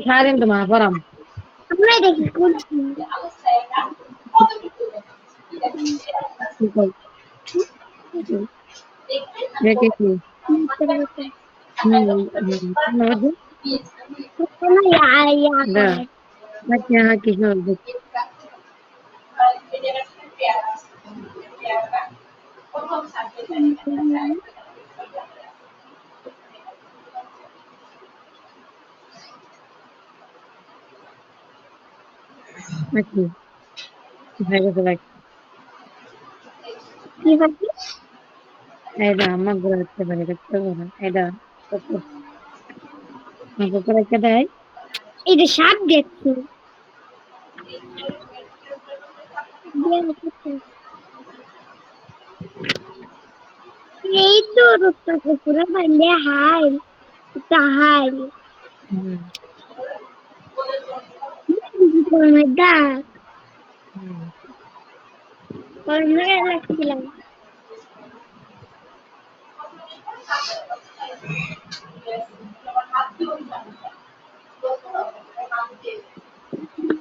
S9: সারাদিন তো মা পড়াম দেখেছি কিশোর নাকি হয়ে গেছে ভাই এটা আমার ঘুরে রাখতে পারে দেখতে পারে এটা রেখে দেয়
S3: এটা সাপ দেখছো এই তো রূপটা পুরো বান্ধে হাই হাই ডাক লাগছিলাম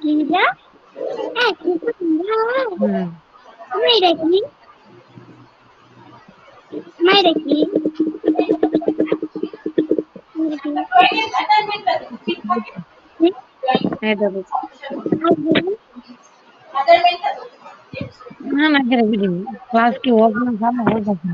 S3: কিরা মেয়েরা কি মেয়েরা কি
S9: না না করে দিন ক্লাস কি হোক না সামনে হয়ে যাচ্ছে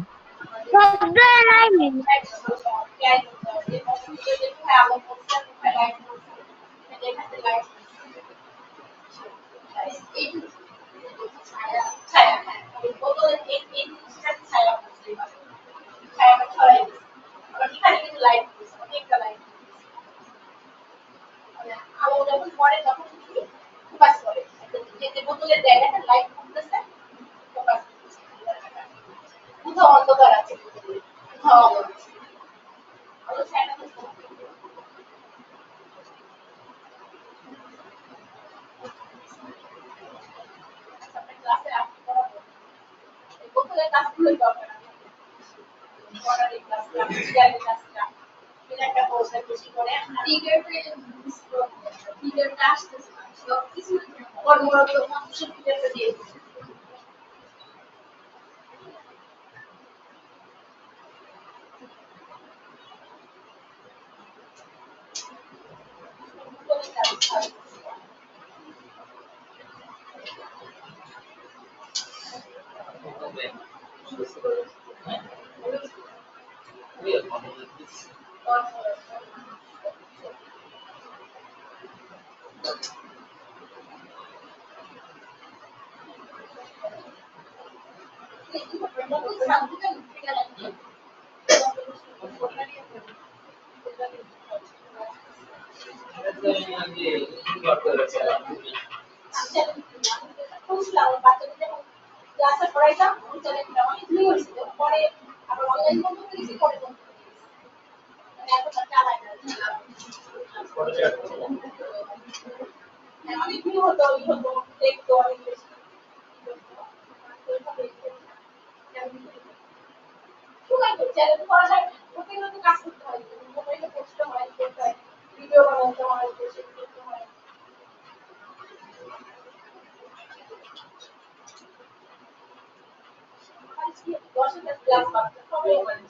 S7: অন্ধকার আছে কর্মরত মানুষের দিয়ে ক্লাসে পড়াইতাম পরে আবার অনলাইন বন্ধ করেছি পরে বন্ধ এখন চালাই না অনেক ভিউ হতো দেখতো অনেক বেশি চ্যালেঞ্জ করা যায় প্রতিনিয়ত কাজ করতে হয় মোবাইলে পোস্ট হয় করতে হয় ভিডিও বানাতে হয় পোস্ট করতে হয় আজকে 10টা ক্লাস বাকি সবাই মানে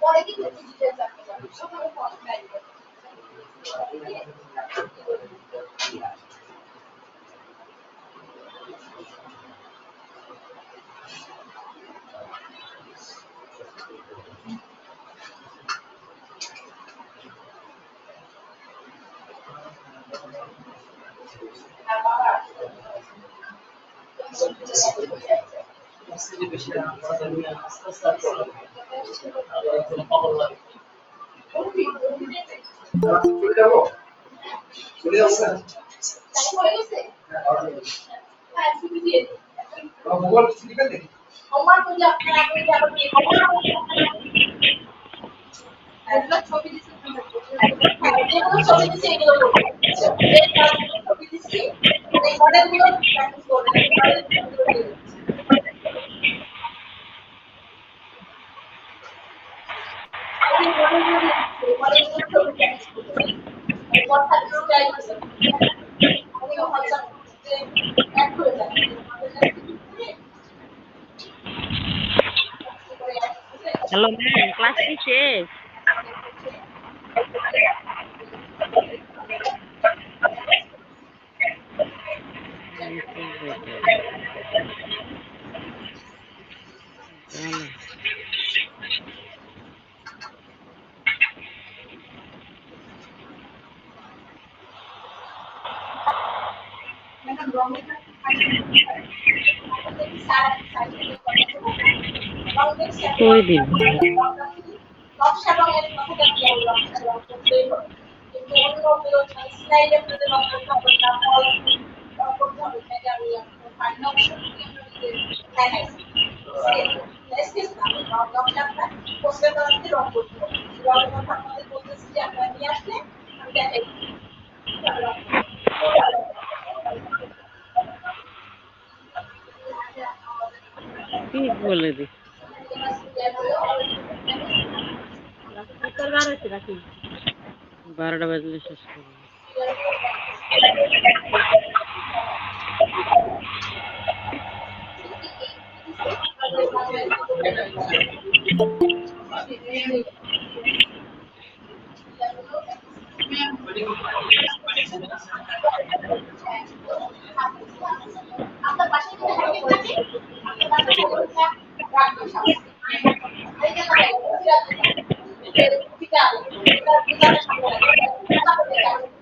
S7: পরে কিন্তু ডিটেইলস আসতে পারবে সকালে form type
S9: hello ma'am, class কি শেষ? কই দিন
S7: নকশা রঙের কথাটা কি বললাম কিন্তু অন্য স্লাইডে আপনাদের নকশা করতে করতে হবে তাই আমি ফাইনাল অপশন কি দেখাইছি এসএস না নকশাটা পোস্টার করতে রং করতে হবে রঙের কথা আপনাদের বলতেছি যে আপনারা নিয়ে আসলে আমি দেখাই
S9: ঠিক বলে দি 12টা বাজলে শেষ করবো।
S7: আপনার পাশে যদি হাইলাইট থাকে আপনার পাশে রাখবেন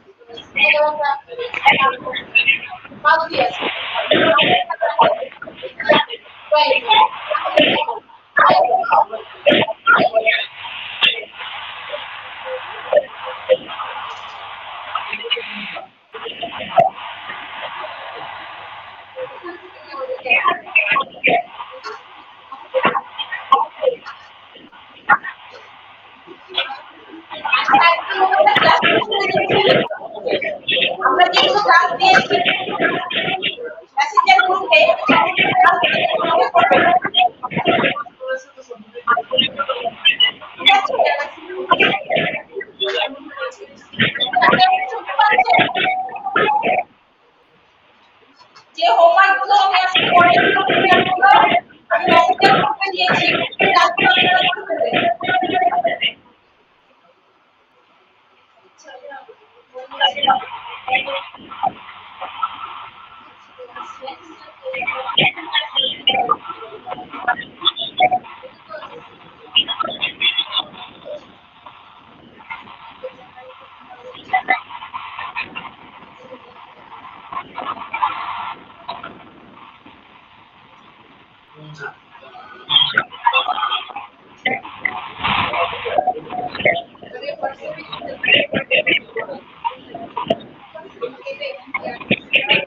S1: আমরা যেগুলো ক্লাস দিয়েছি মেসেঞ্জার গ্রুপে যে হোমওয়ার্ক গুলো আমি আজকে পরে আমি মেসেঞ্জার গ্রুপে দিয়েছি ক্লাসগুলো আপনারা করে ফেলবেন।